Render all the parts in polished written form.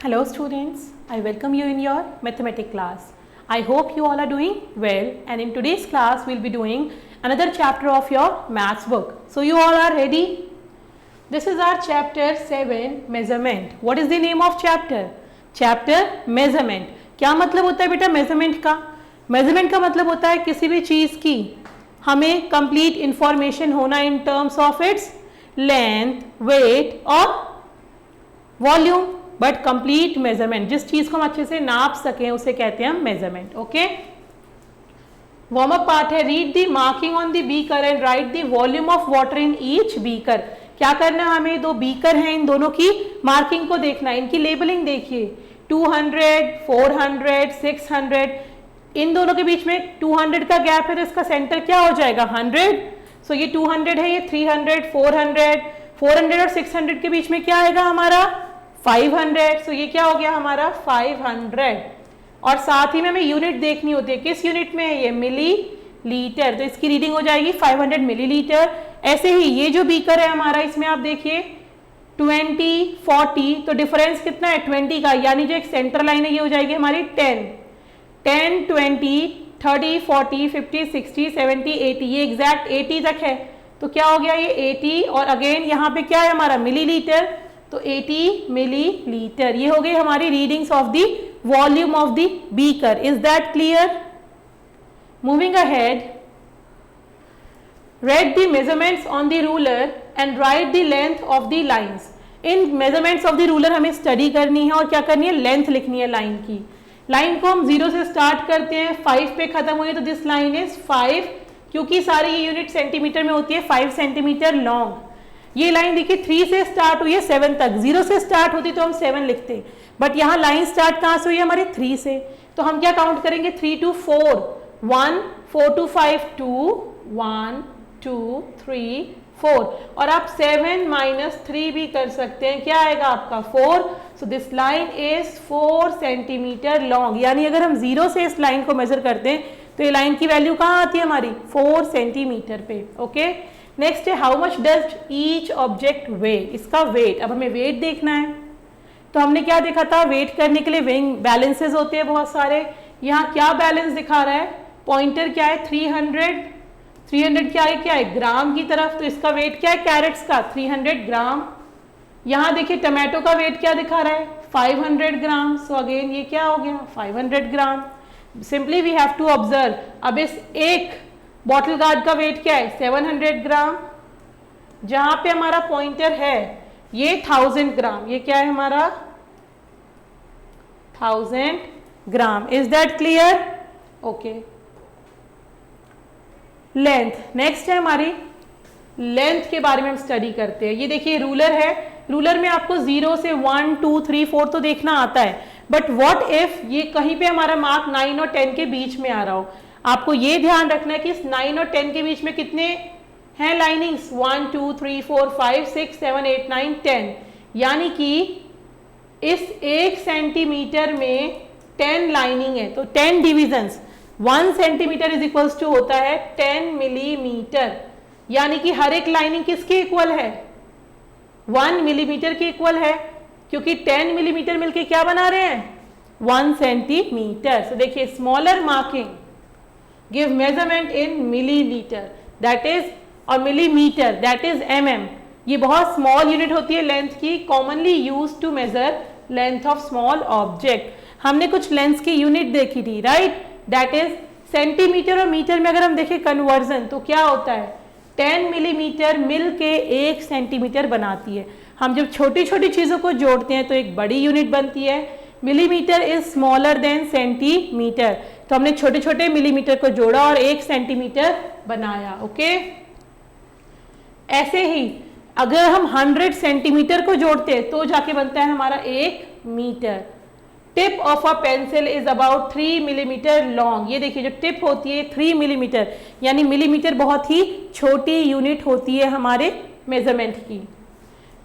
Hello students, I welcome you in your mathematics class. I hope you all are doing well, and in today's class we will be doing another chapter of your maths book. So you all are ready? This is our chapter 7 measurement. What is the name of chapter? Chapter measurement. क्या मतलब होता है बेटा measurement का? Measurement का मतलब होता है किसी भी चीज़ की हमें complete information होना in terms of its length, weight और वॉल्यूम, बट कंप्लीट मेजरमेंट, जिस चीज को हम अच्छे से नाप सकें उसे कहते हैं हम measurement. Okay, warm up part है. Read the marking on the beaker and write the volume of water in each beaker. क्या करना है हमें? दो बीकर हैं, इन दोनों की मार्किंग को देखना है, इनकी लेबलिंग देखिए. 200, 400, 600, इन दोनों के बीच में 200 का गैप है तो इसका सेंटर क्या हो जाएगा? 100. सो ये 200 है, ये 300, 400 और 600 के बीच में क्या आएगा हमारा? 500. सो ये क्या हो गया हमारा? 500. और साथ ही में हमें यूनिट देखनी होती है. किस यूनिट में है ये? मिली लीटर. तो इसकी रीडिंग हो जाएगी 500 मिलीलीटर. ऐसे ही ये जो बीकर है हमारा, इसमें आप देखिए 20, 40, तो डिफरेंस कितना है? 20 का. यानी जो एक सेंटर लाइन है ये हो जाएगी हमारी 10, 20, 30, 40, 50, 60, 70, 80. ये एग्जैक्ट 80 तक है. तो क्या हो गया? ये 80. और अगेन यहाँ पे क्या है हमारा? मिलीलीटर. तो 80 मिलीलीटर. ये हो गई हमारी readings of the volume of the beaker. Is that clear? Moving ahead, right the measurements on the ruler and write the length of the lines. In measurements of the ruler हमें study करनी है और क्या करनी है? Length लिखनी है line की. लाइन को हम 0 से स्टार्ट करते हैं, 5 पे खत्म हुई, तो दिस लाइन इज 5. क्योंकि सारी ये यूनिट सेंटीमीटर में होती है, 5 सेंटीमीटर लॉन्ग. ये लाइन देखिए 3 से स्टार्ट हुई है 7 तक. 0 से स्टार्ट होती तो हम 7 लिखते, बट यहाँ लाइन स्टार्ट कहाँ से हुई है हमारी? 3 से. तो हम क्या काउंट करेंगे? 3 to 4, 1, 4 to 5, 2, 1, 2, 3, 4. और आप 7 - 3 भी कर सकते हैं. क्या आएगा आपका? 4. So this line is 4 centimetre long. यानी अगर हम 0 से इस लाइन को मेजर करते हैं तो ये लाइन की वैल्यू कहाँ आती है हमारी? 4 सेंटीमीटर पे. ओके, नेक्स्ट है how much does each object weigh. इसका वेट. अब हमें वेट देखना है. तो हमने क्या देखा था? वेट करने के लिए वेइंग बैलेंसेस होते हैं बहुत सारे. यहाँ क्या बैलेंस दिखा रहा है? पॉइंटर क्या है? 300. 300 क्या है? क्या है? ग्राम की तरफ. तो इसका वेट क्या है? कैरेट्स का 300 ग्राम. यहाँ देखिए टमाटो का वेट क्या दिखा रहा है? 500 ग्राम. सो अगेन ये क्या हो गया? 500 gram. Simply we have to observe. अब इस एक बॉटल गार्ड का वेट क्या है? 700 ग्राम. जहां पे हमारा पॉइंटर है ये 1000 ग्राम. ये क्या है हमारा? 1000 gram. Is that clear? Okay. Length. Next है हमारी लेंथ के बारे में हम स्टडी करते हैं. ये देखिए रूलर है. रूलर में आपको 0 से 1, 2, 3, 4 तो देखना आता है, बट व्हाट इफ ये कहीं पे हमारा मार्क 9 और 10 के बीच में आ रहा हो. आपको ये ध्यान रखना है कि इस 9 और 10 के बीच में कितने हैं लाइनिंग्स? 1, 2, 3, 4, 5, 6, 7, 8, 9, 10. यानी कि इस 1 सेंटीमीटर में 10 लाइनिंग है. तो 10 divisions. 1 centimetre is equals to होता है 10 मिलीमीटर. यानी कि हर एक लाइनिंग किसके इक्वल है? 1 मिलीमीटर के इक्वल है, क्योंकि 10 मिलीमीटर मिलके क्या बना रहे हैं? 1 सेंटीमीटर. सो देखिए smaller marking give measurement in milliliter that is और millimeter that is mm. ये बहुत स्मॉल यूनिट होती है लेंथ की, commonly used to measure length of small object. हमने कुछ लेंथ की यूनिट देखी थी, राइट? that is सेंटीमीटर और मीटर में अगर हम देखें कन्वर्जन तो क्या होता है? 10 मिलीमीटर मिल के 1 सेंटीमीटर बनाती है. हम जब छोटी छोटी चीज़ों को जोड़ते हैं तो एक बड़ी यूनिट बनती है. Millimetre is smaller than centimetre. तो हमने छोटे छोटे मिलीमीटर को जोड़ा और 1 सेंटीमीटर बनाया. ओके, ऐसे ही अगर हम 100 सेंटीमीटर को जोड़ते हैं तो जाके बनता है हमारा 1 metre. Tip of a pencil is about 3 millimetre long. ये देखिए जो टिप होती है 3 मिलीमीटर, यानी मिलीमीटर बहुत ही छोटी यूनिट होती है हमारे मेजरमेंट की.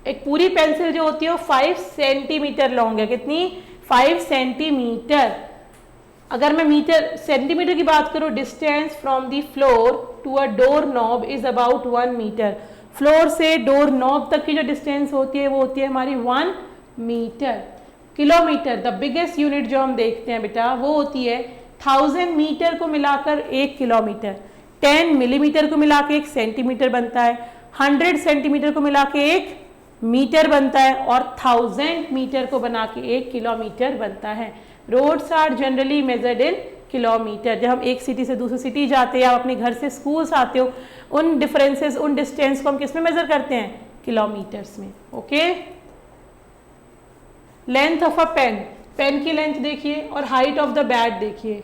एक पूरी पेंसिल जो होती है वो 5 सेंटीमीटर लॉन्ग है. कितनी? 5 सेंटीमीटर. अगर मैं मीटर सेंटीमीटर की बात करूं, distance from the floor to a door knob is about 1 metre. Floor से डोर नॉब तक की जो डिस्टेंस होती है वो होती है हमारी 1 metre. Kilometre the biggest unit जो हम देखते हैं बेटा वो होती है 1000 मीटर को मिलाकर 1 किलोमीटर, 10 मिलीमीटर को मिला के 1 सेंटीमीटर बनता है, 100 सेंटीमीटर को मिला के 1 मीटर बनता है और 1000 मीटर को बना के 1 किलोमीटर बनता है। Roads are generally measured in kilometre. जब हम एक सिटी से दूसरी सिटी जाते हैं या अपने घर से स्कूल्स आते हो, उन डिफरेंसेस, उन डिस्टेंस को हम किस में मेजर करते हैं? किलोमीटर्स में। Okay. Length of a pen, pen की लेंथ देखिए और हाइट ऑफ द बैट देखिए।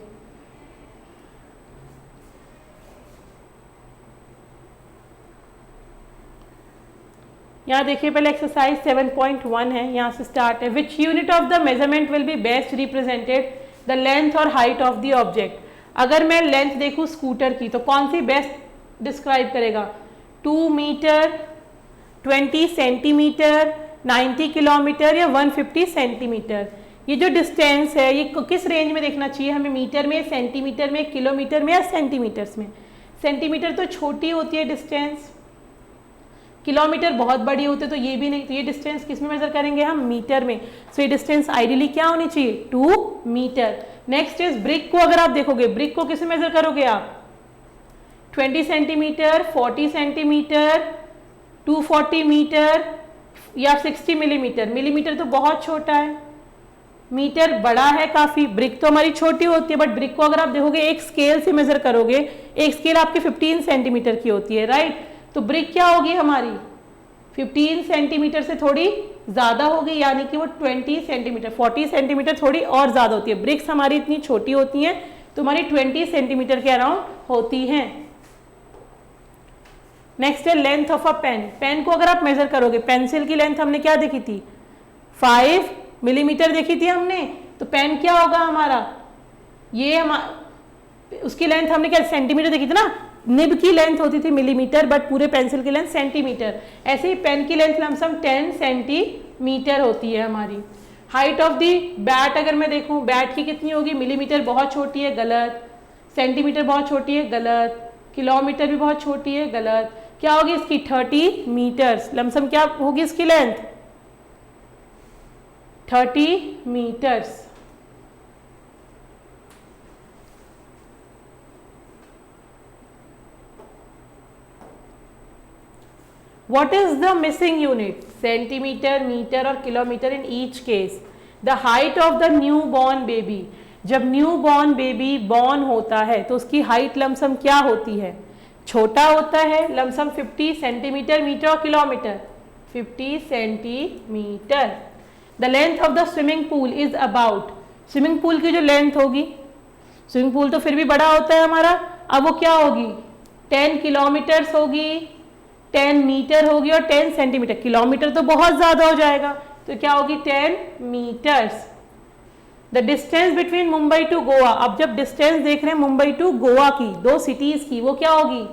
यहाँ देखिए पहले एक्सरसाइज 7.1 है, यहाँ से स्टार्ट है। विच unit of the measurement will B best represented the length और हाइट ऑफ द ऑब्जेक्ट। अगर मैं लेंथ देखूँ स्कूटर की तो कौन सी बेस्ट डिस्क्राइब करेगा? 2 मीटर, 20 सेंटीमीटर, 90 किलोमीटर या 150 सेंटीमीटर। ये जो डिस्टेंस है ये किस रेंज में देखना चाहिए हमें? मीटर में, सेंटीमीटर में, किलोमीटर में या सेंटीमीटर्स में? सेंटीमीटर तो छोटी होती है डिस्टेंस, किलोमीटर बहुत बड़ी होती है, तो ये भी नहीं। तो ये डिस्टेंस किस में मेजर करेंगे हम? मीटर में। सो ये डिस्टेंस आइडियली क्या होनी चाहिए? 2 मीटर। नेक्स्ट इज ब्रिक को अगर आप देखोगे, ब्रिक को किस में मेजर करोगे आप? 20 सेंटीमीटर, 40 सेंटीमीटर, 240 मीटर या 60 मिलीमीटर। मिलीमीटर तो बहुत छोटा है, मीटर बड़ा है काफी। ब्रिक तो हमारी छोटी होती है, बट ब्रिक को अगर आप देखोगे एक स्केल से मेजर करोगे, एक स्केल आपकी 15 सेंटीमीटर की होती है, राइट? तो ब्रिक क्या होगी हमारी? 15 सेंटीमीटर से थोड़ी ज्यादा होगी, यानी कि वो 20 सेंटीमीटर, 40 सेंटीमीटर थोड़ी और ज्यादा होती है। ब्रिक्स हमारी इतनी छोटी होती हैं तो हमारी 20 सेंटीमीटर के अराउंड होती हैं। नेक्स्ट है length of a pen. Pen को अगर आप मेजर करोगे, पेंसिल की लेंथ हमने क्या देखी थी? 5 मिलीमीटर देखी थी हमने। तो पेन क्या होगा हमारा? ये उसकी लेंथ हमने क्या सेंटीमीटर देखी थी ना? निब की लेंथ होती थी मिलीमीटर, बट पूरे पेंसिल की लेंथ सेंटीमीटर। ऐसे ही पेन की लेंथ लमसम 10 सेंटीमीटर होती है हमारी। हाइट ऑफ दी बैट अगर मैं देखूं, बैट की कितनी होगी? मिलीमीटर बहुत छोटी है, गलत। सेंटीमीटर बहुत छोटी है, गलत। किलोमीटर भी बहुत छोटी है, गलत। क्या होगी इसकी? 30 मीटर्स। लमसम क्या होगी इसकी length? 30 metres. What is the missing unit? Centimetre, metre और kilometre in each case. The height of the new born baby. जब न्यू बॉर्न बेबी बॉर्न होता है तो उसकी हाइट लमसम क्या होती है? छोटा होता है, लमसम 50 सेंटीमीटर, मीटर और kilometre 50 centimetre. The length of the swimming pool is about. Swimming pool की जो लेंथ होगी, स्विमिंग पूल तो फिर भी बड़ा होता है हमारा, अब वो क्या होगी? 10 किलोमीटर्स होगी, 10 मीटर होगी और 10 सेंटीमीटर। किलोमीटर तो बहुत ज्यादा हो जाएगा, तो क्या होगी? 10 metres. The distance between Mumbai to Goa. अब जब डिस्टेंस देख रहे हैं मुंबई टू गोवा की, 2 सिटीज की, वो क्या होगी?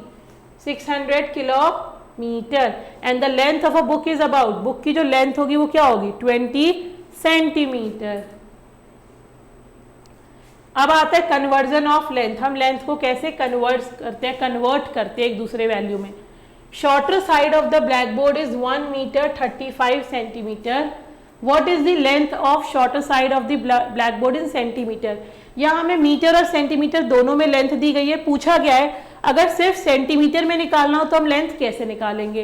600 kilometre. And the length of a book is about. Book की जो लेंथ होगी वो क्या होगी? 20 सेंटीमीटर। अब आता है कन्वर्जन ऑफ लेंथ। हम लेंथ को कैसे कन्वर्ट करते हैं एक दूसरे वैल्यू में। Shorter side of the blackboard is 1 meter 35 centimeter. What is the length of shorter side of the blackboard in centimeter? यहाँ हमें मीटर और सेंटीमीटर दोनों में लेंथ दी गई है। पूछा गया है अगर सिर्फ सेंटीमीटर में निकालना हो तो हम लेंथ कैसे निकालेंगे?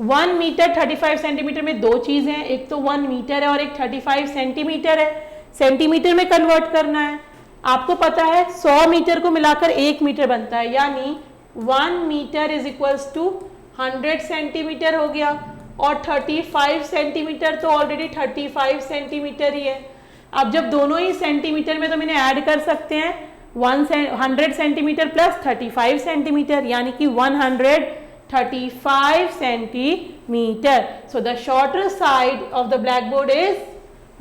1 मीटर 35 सेंटीमीटर में दो चीजें हैं, एक तो 1 मीटर है और एक 35 सेंटीमीटर है। सेंटीमीटर में कन्वर्ट करना है। आपको पता है 100 मीटर को मिलाकर 1 मीटर बनता है, यानी 1 metre is equals to 100 centimetre हो गया और 35 सेंटीमीटर तो ऑलरेडी 35 सेंटीमीटर ही है। अब जब दोनों ही सेंटीमीटर में तो मैंने ऐड कर सकते हैं 100 सेंटीमीटर प्लस 35 सेंटीमीटर, यानी कि 135 centimetre. So the shorter side of the blackboard is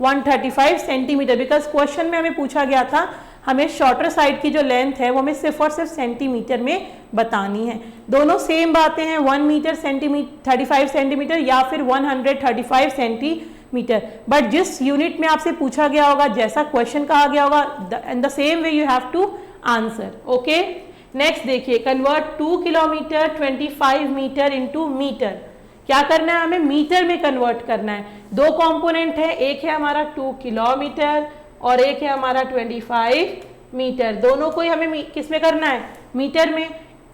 135 centimetre, because question में हमें पूछा गया था हमें शॉर्टर साइड की जो लेंथ है वो हमें सिर्फ और सिर्फ सेंटीमीटर में बतानी है। दोनों सेम बातें हैं, 1 मीटर सेंटीमीटर 35 सेंटीमीटर या फिर 135 सेंटीमीटर, बट जिस यूनिट में आपसे पूछा गया होगा, जैसा क्वेश्चन कहा गया होगा, in the same way you have to answer. Okay, next देखिए, convert 2 kilometre 25 metre into metre. क्या करना है, हमें मीटर में कन्वर्ट करना है। दो कंपोनेंट है, एक है हमारा 2 किलोमीटर और एक है हमारा 25 मीटर। दोनों को ही हमें किस में करना है, मीटर में।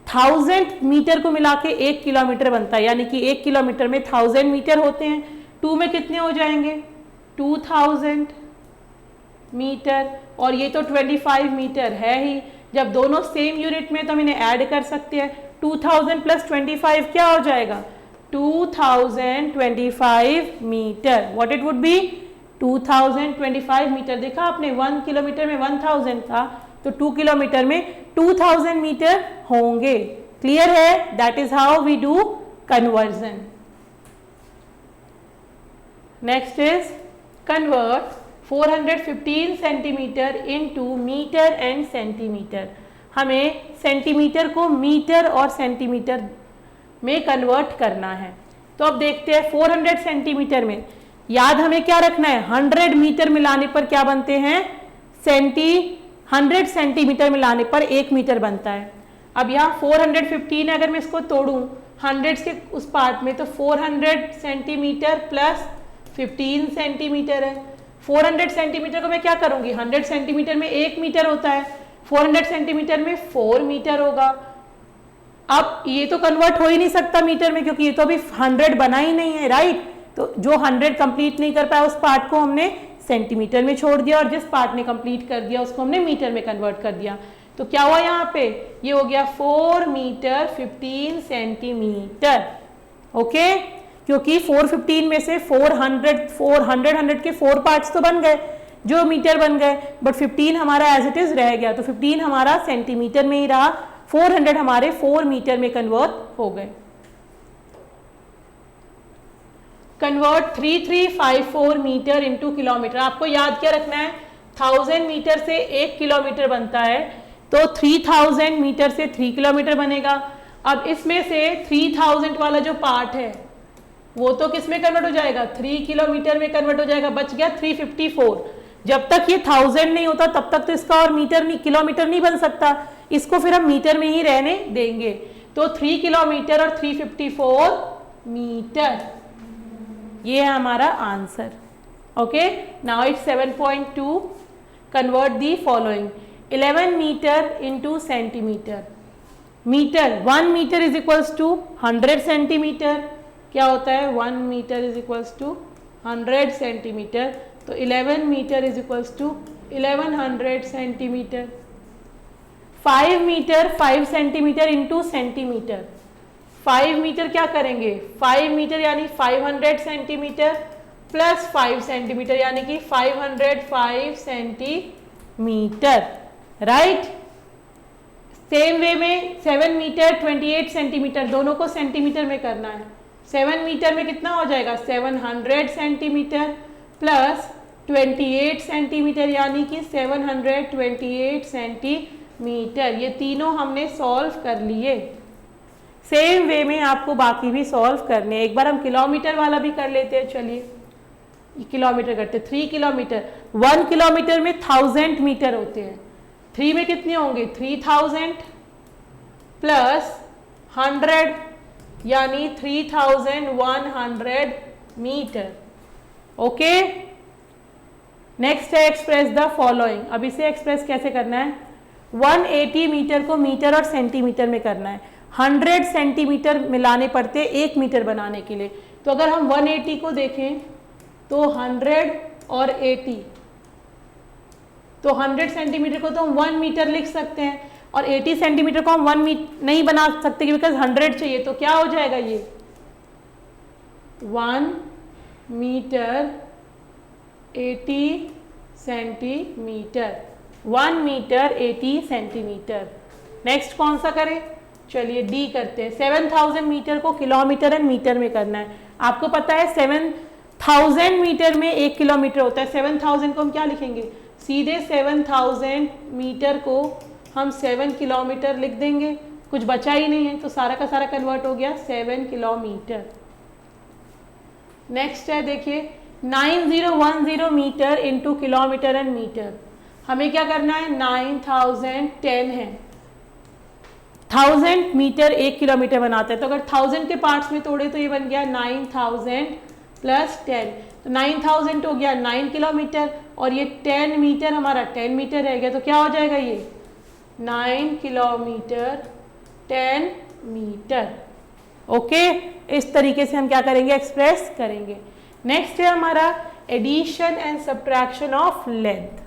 1000 मीटर को मिला के 1 किलोमीटर बनता है, यानी कि 1 किलोमीटर में 1000 मीटर होते हैं। 2 में कितने हो जाएंगे, 2000 मीटर, और ये तो 25 मीटर है ही। जब दोनों सेम यूनिट में तो हम इन्हें ऐड कर सकते हैं। 2000 प्लस 25 क्या हो जाएगा, 2025 metre. What it would be, 2025 metre. देखा आपने, 1 किलोमीटर में 1000 था, तो 2 किलोमीटर में 2000 मीटर होंगे। क्लियर है, that is how we do conversion. Next is convert 415 centimetre into metre and centimetre. हमें सेंटीमीटर को मीटर और सेंटीमीटर में कन्वर्ट करना है। तो अब देखते हैं 400 सेंटीमीटर में, याद हमें क्या रखना है, 100 मीटर मिलाने पर क्या बनते हैं, 100 सेंटीमीटर मिलाने पर 1 मीटर बनता है। अब यहाँ 415 है, अगर मैं इसको तोड़ूं 100 के उस पार्ट में, तो 400 सेंटीमीटर प्लस 15 सेंटीमीटर है। 400 सेंटीमीटर को मैं क्या करूंगी, 100 सेंटीमीटर में 1 मीटर होता है, 400 सेंटीमीटर में 4 मीटर होगा। अब ये तो कन्वर्ट हो ही नहीं सकता मीटर में, क्योंकि ये तो अभी 100 बना ही नहीं है, राइट। तो जो 100 कंप्लीट नहीं कर पाया उस पार्ट को हमने सेंटीमीटर में छोड़ दिया, और जिस पार्ट ने कंप्लीट कर दिया उसको हमने मीटर में कन्वर्ट कर दिया। तो क्या हुआ यहाँ पे, ये हो गया 4 मीटर 15 सेंटीमीटर। ओके, क्योंकि 415 में से 400 के 4 पार्ट्स तो बन गए जो मीटर बन गए, बट 15 हमारा एज इट इज रह गया। तो 15 हमारा सेंटीमीटर में ही रहा, 400 हमारे 4 मीटर में कन्वर्ट हो गए। Convert 3354 metre into kilometre. आपको याद क्या रखना है, 1000 मीटर से 1 किलोमीटर बनता है, तो 3000 मीटर से 3 किलोमीटर बनेगा। अब इसमें से 3000 वाला जो पार्ट है वो तो किस में कन्वर्ट हो जाएगा, 3 किलोमीटर में कन्वर्ट हो जाएगा, बच गया 354। जब तक ये 1000 नहीं होता तब तक तो इसका और मीटर नहीं, किलोमीटर नहीं बन सकता, इसको फिर हम मीटर में ही रहने देंगे। तो 3 किलोमीटर और 354 मीटर, ये है हमारा answer. Okay, now it's 7.2। Convert the following, 11 metre into centimetre. Metre, 1 metre is equals to 100 centimetre. क्या होता है, 1 metre is equals to 100 centimetre, तो 11 metre is equals to 1100 centimetre. 5 metre 5 centimetre into centimetre. 5 metre क्या करेंगे, 5 metre यानी 500 centimetre plus 5 centimetre यानी कि 505 centimetre, right. Same way में 7 मीटर 28 सेंटीमीटर, दोनों को सेंटीमीटर में करना है। 7 मीटर में कितना हो जाएगा, 700 सेंटीमीटर प्लस 28 सेंटीमीटर यानी कि 728 सेंटीमीटर। ये तीनों हमने सॉल्व कर लिए। सेम वे में आपको बाकी भी सॉल्व करने हैं। एक बार हम किलोमीटर वाला भी कर लेते हैं, चलिए किलोमीटर करते। 3 किलोमीटर, 1 किलोमीटर में 1000 मीटर होते हैं, 3 में कितने होंगे, 3000 प्लस 100 यानी 3100 मीटर। ओके, नेक्स्ट है एक्सप्रेस द फॉलोइंग। अब इसे एक्सप्रेस कैसे करना है, 180 मीटर को मीटर और सेंटीमीटर में करना है। 100 सेंटीमीटर मिलाने पड़ते 1 मीटर बनाने के लिए। तो अगर हम 180 को देखें तो 100 और 80, तो 100 सेंटीमीटर को तो हम 1 मीटर लिख सकते हैं, और 80 सेंटीमीटर को हम 1 मीटर नहीं बना सकते बिकॉज 100 चाहिए। तो क्या हो जाएगा, ये 1 metre 80 centimetre, 1 metre 80 centimetre. Next कौन सा करें, चलिए डी करते हैं। 7000 मीटर को किलोमीटर एंड मीटर में करना है। आपको पता है 7000 मीटर में 1 किलोमीटर होता है। 7000 को हम क्या लिखेंगे, सीधे 7000 मीटर को हम 7 किलोमीटर लिख देंगे, कुछ बचा ही नहीं है, तो सारा का सारा कन्वर्ट हो गया 7 किलोमीटर। नेक्स्ट है देखिए 9010 metre into kilometre and metre. हमें क्या करना है, 9010 है, 1000 मीटर 1 किलोमीटर बनाता है, तो अगर 1000 के पार्ट्स में तोड़े तो ये बन गया 9000 प्लस 10, तो 9000 हो गया 9 किलोमीटर, और ये 10 मीटर हमारा 10 मीटर रह गया, तो क्या हो जाएगा ये 9 किलोमीटर 10 मीटर। ओके, इस तरीके से हम क्या करेंगे, एक्सप्रेस करेंगे। नेक्स्ट है हमारा addition and subtraction of length.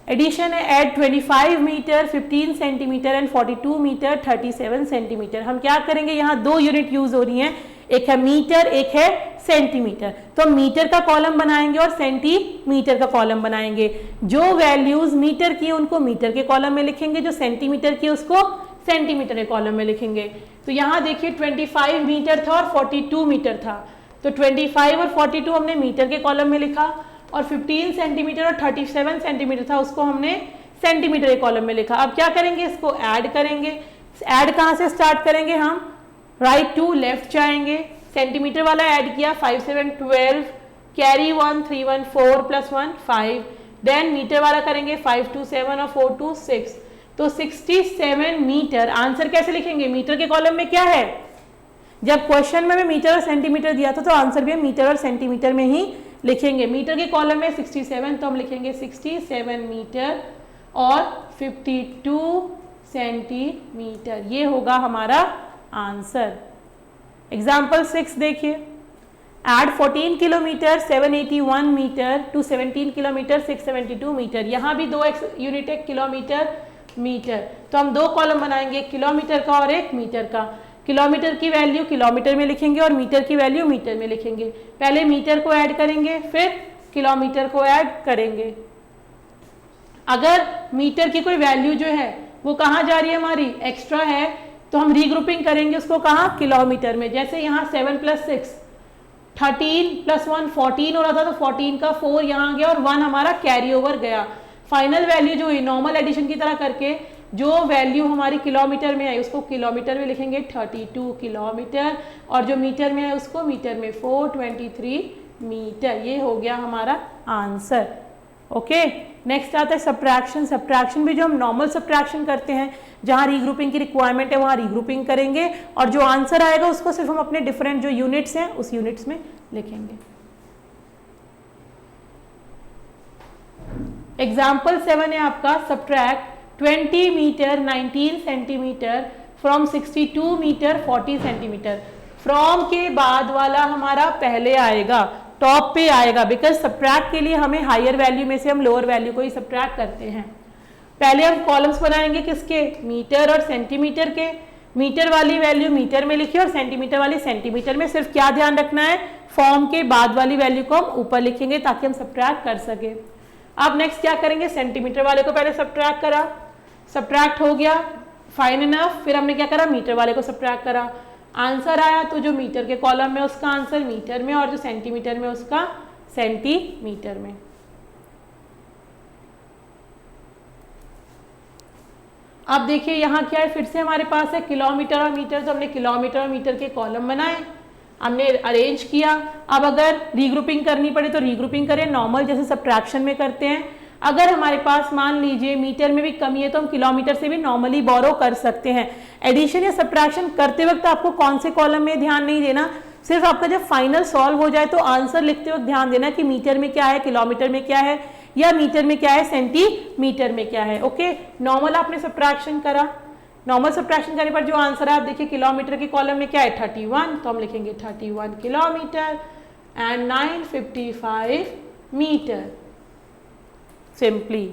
Addition है add 25 metre 15 centimetre and 42 metre 37 centimetre. हम क्या करेंगे, यहाँ दो यूनिट यूज हो रही हैं, एक है मीटर एक है सेंटीमीटर, तो हम मीटर का कॉलम बनाएंगे और सेंटीमीटर का कॉलम बनाएंगे। जो वैल्यूज मीटर की उनको मीटर के कॉलम में लिखेंगे, जो सेंटीमीटर की उसको सेंटीमीटर के कॉलम में लिखेंगे। तो यहाँ देखिए 25 मीटर था और 42 मीटर था, तो 25 और 42 हमने मीटर के कॉलम में लिखा, और 15 सेंटीमीटर और 37 सेंटीमीटर था उसको हमने सेंटीमीटर के कॉलम में लिखा। अब क्या करेंगे, इसको ऐड करेंगे। ऐड कहाँ से स्टार्ट करेंगे, हम राइट टू लेफ्ट जाएंगे। सेंटीमीटर वाला ऐड किया 5 7 12, कैरी 1 3 1 4 प्लस 1 5, देन मीटर वाला करेंगे 5 2 7 और 4 2 6, तो 67 मीटर। आंसर कैसे लिखेंगे, मीटर के कॉलम में क्या है, जब क्वेश्चन में मीटर और सेंटीमीटर दिया था तो आंसर भी मीटर और सेंटीमीटर में ही लिखेंगे। मीटर के कॉलम में 67, तो हम लिखेंगे 67 मीटर और 52 सेंटीमीटर, ये होगा हमारा आंसर। एग्जाम्पल 6 देखिए, add 14 kilometre 781 metre to 17 kilometre 672 metre. यहाँ भी दो यूनिट है, किलोमीटर मीटर, तो हम दो कॉलम बनाएंगे, एक किलोमीटर का और एक मीटर का। किलोमीटर की वैल्यू किलोमीटर में लिखेंगे और मीटर की वैल्यू मीटर में लिखेंगे। पहले मीटर को ऐड करेंगे फिर किलोमीटर को ऐड करेंगे। अगर मीटर की कोई वैल्यू जो है वो कहाँ जा रही है, हमारी एक्स्ट्रा है, तो हम रीग्रुपिंग करेंगे उसको कहाँ, किलोमीटर में। जैसे यहाँ 7 + 6 13 + 1 14 हो रहा था, तो 14 का 4 यहाँ गया और 1 हमारा कैरी ओवर गया। फाइनल वैल्यू जो हुई नॉर्मल एडिशन की तरह करके जो वैल्यू हमारी किलोमीटर में है उसको किलोमीटर में लिखेंगे 32 किलोमीटर, और जो मीटर में है उसको मीटर में 423 मीटर। ये हो गया हमारा आंसर। ओके, नेक्स्ट आता है सब्ट्रैक्शन। सब्ट्रैक्शन भी जो हम नॉर्मल सब्ट्रैक्शन करते हैं, जहाँ रीग्रुपिंग की रिक्वायरमेंट है वहाँ रीग्रुपिंग करेंगे, और जो आंसर आएगा उसको सिर्फ हम अपने डिफरेंट जो यूनिट्स हैं उस यूनिट्स में लिखेंगे। एग्जाम्पल 7 है आपका, subtract 20 metre 19 centimetre from 62 metre 40 centimetre. From के बाद वाला हमारा पहले आएगा, टॉप पे आएगा, बिकॉज सब्ट्रैक्ट के लिए हमें हायर वैल्यू में से हम लोअर वैल्यू को ही सब्ट्रैक्ट करते हैं। पहले हम कॉलम्स बनाएंगे किसके, मीटर और सेंटीमीटर के। मीटर वाली वैल्यू मीटर में लिखिए और सेंटीमीटर वाली सेंटीमीटर में। सिर्फ क्या ध्यान रखना है, फॉर्म के बाद वाली वैल्यू को हम ऊपर लिखेंगे ताकि हम सब्ट्रैक्ट कर सके। अब नेक्स्ट क्या करेंगे, सेंटीमीटर वाले को पहले सब्ट्रैक्ट करा, सब्ट्रैक्ट हो गया फाइन इनफ, फिर हमने क्या करा, मीटर वाले को सब्ट्रैक्ट करा। आंसर आया तो जो मीटर के कॉलम में उसका आंसर मीटर में, और जो सेंटीमीटर में उसका सेंटीमीटर में। अब देखिए यहाँ क्या है, फिर से हमारे पास है किलोमीटर और मीटर, तो हमने किलोमीटर और मीटर के कॉलम बनाए, हमने अरेंज किया। अब अगर रीग्रुपिंग करनी पड़े तो रीग्रुपिंग करें, नॉर्मल जैसे सब्ट्रैक्शन में करते हैं। अगर हमारे पास मान लीजिए मीटर में भी कमी है तो हम किलोमीटर से भी नॉर्मली बोरो कर सकते हैं। एडिशन या सब्ट्रैक्शन करते वक्त आपको कौन से कॉलम में ध्यान नहीं देना, सिर्फ आपका जब फाइनल सॉल्व हो जाए तो आंसर लिखते वक्त ध्यान देना कि मीटर में क्या है, किलोमीटर में क्या है, या मीटर में क्या है, सेंटीमीटर में क्या है। ओके, नॉर्मल आपने सब्ट्रैक्शन करा, नॉर्मल सब्ट्रैक्शन करने पर जो आंसर है आप देखिए किलोमीटर के कॉलम में क्या है 31, तो हम लिखेंगे 31 kilometre and 955 metre simply.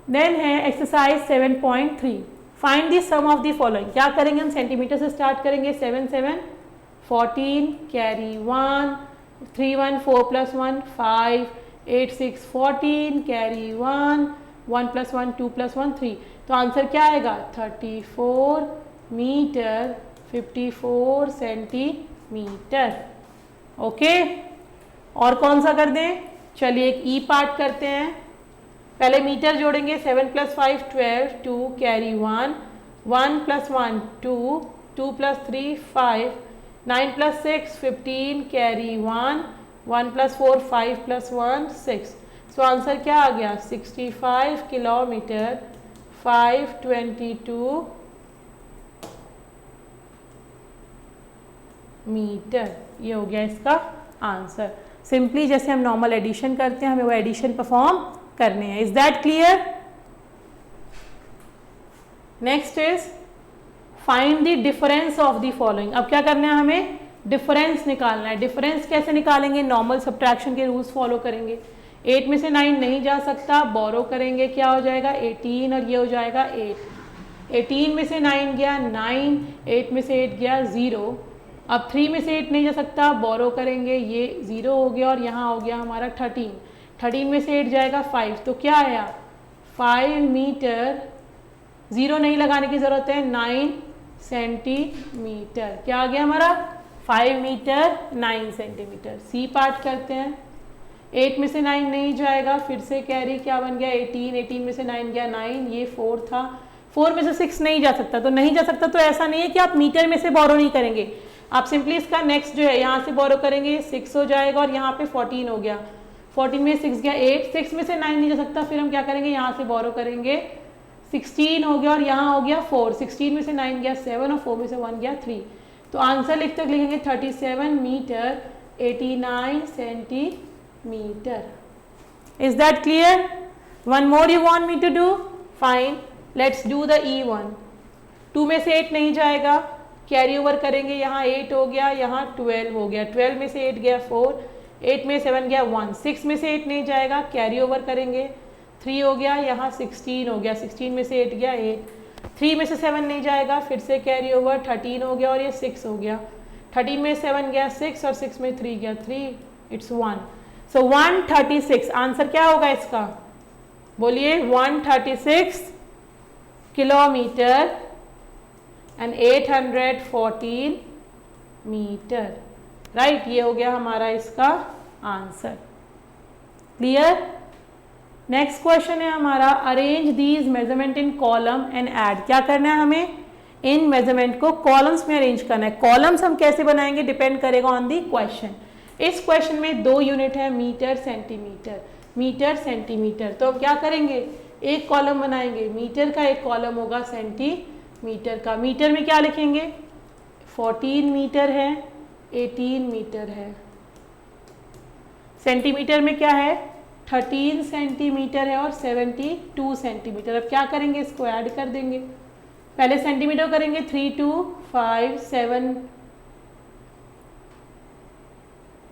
Then है exercise 7.3, find the sum of the following. क्या करेंगे हम, सेंटीमीटर से स्टार्ट करेंगे, 7 7 14 कैरी 1 3 1 4 + 1 5 8 6 14 कैरी 1 1 + 1 2 + 1 3, तो आंसर क्या आएगा 34 मीटर 54 सेंटीमीटर। ओके, और कौन सा कर दें, चलिए एक ई पार्ट करते हैं। पहले मीटर जोड़ेंगे, 7 + 5 12 2 कैरी 1 1 + 1 2 2 + 3 5 9 + 6 15 कैरी 1 1 + 4 5 + 1 6, सो आंसर क्या आ गया 65 किलोमीटर 522 मीटर। ये हो गया इसका आंसर। सिंपली जैसे हम नॉर्मल एडिशन करते हैं हमें वो एडिशन परफॉर्म करने हैं। Is that clear? Next is find the difference of the following. अब क्या करना है, हमें डिफरेंस निकालना है। डिफरेंस कैसे निकालेंगे? नॉर्मल सब्ट्रैक्शन के रूल्स फॉलो करेंगे। 8 में से 9 नहीं जा सकता, बोरो करेंगे, क्या हो जाएगा 18 और ये हो जाएगा 8। 18 में से 9 गया 9, 8 में से 8 गया 0। अब 3 में से 8 नहीं जा सकता, बोरो करेंगे, ये 0 हो गया और यहाँ हो गया हमारा 13। 13 में से 8 जाएगा 5, तो क्या आया 5 मीटर, 0 नहीं लगाने की ज़रूरत है, 9 सेंटीमीटर। क्या आ गया हमारा 5 मीटर 9 सेंटीमीटर। सी पार्ट करते हैं। 8 में से 9 नहीं जाएगा, फिर से कैरी क्या बन गया 18। 18 में से 9 गया 9, ये 4 था। 4 में से 6 नहीं जा सकता, तो नहीं जा सकता तो ऐसा नहीं है कि आप मीटर में से बोरो नहीं करेंगे, आप सिंपली इसका नेक्स्ट जो है यहाँ से बोरो करेंगे, 6 हो जाएगा और यहाँ पे 14 हो गया। 14 में 6 गया 8, 6 में से 9 नहीं जा सकता, फिर हम क्या करेंगे यहाँ से बोरो करेंगे, 16 हो गया और यहाँ हो गया 4। 16 में से 9 गया 7 और 4 में से 1 गया 3। तो आंसर लिखेंगे 37 metre 89 centimetre. Is that clear? One more you want me to do? Fine, let's do the E1। 2 में से 8 नहीं जाएगा, कैरी ओवर करेंगे, यहाँ 8 हो गया, यहाँ 12 हो गया। 12 में से 8 गया 4, 8 में 7 गया 1। 6 में से 8 नहीं जाएगा, कैरी ओवर करेंगे, 3 हो गया, यहाँ 16 हो गया। 16 में से 8 गया 8। 3 में से 7 नहीं जाएगा, फिर से कैरी ओवर, 13 हो गया और ये 6 हो गया। 13 में 7 गया 6 और 6 में 3 गया 3, इट्स 1। सो 136 आंसर क्या होगा इसका? बोलिए 136 किलोमीटर एंड 814 मीटर। राइट, ये हो गया हमारा इसका आंसर। क्लियर? नेक्स्ट क्वेश्चन है हमारा, arrange these measurement in column and add. क्या करना है हमें? इन मेजरमेंट को कॉलम्स में अरेंज करना है। कॉलम्स हम कैसे बनाएंगे डिपेंड करेगा ऑन दी क्वेश्चन। इस क्वेश्चन में 2 यूनिट है, मीटर सेंटीमीटर, मीटर सेंटीमीटर। तो अब क्या करेंगे, एक कॉलम बनाएंगे मीटर का, एक कॉलम होगा सेंटीमीटर का। मीटर में क्या लिखेंगे? 14 मीटर है, 18 मीटर है। सेंटीमीटर में क्या है? 13 सेंटीमीटर है और 72 सेंटीमीटर। अब क्या करेंगे, इसको ऐड कर देंगे। पहले सेंटीमीटर करेंगे, 3 2 5 7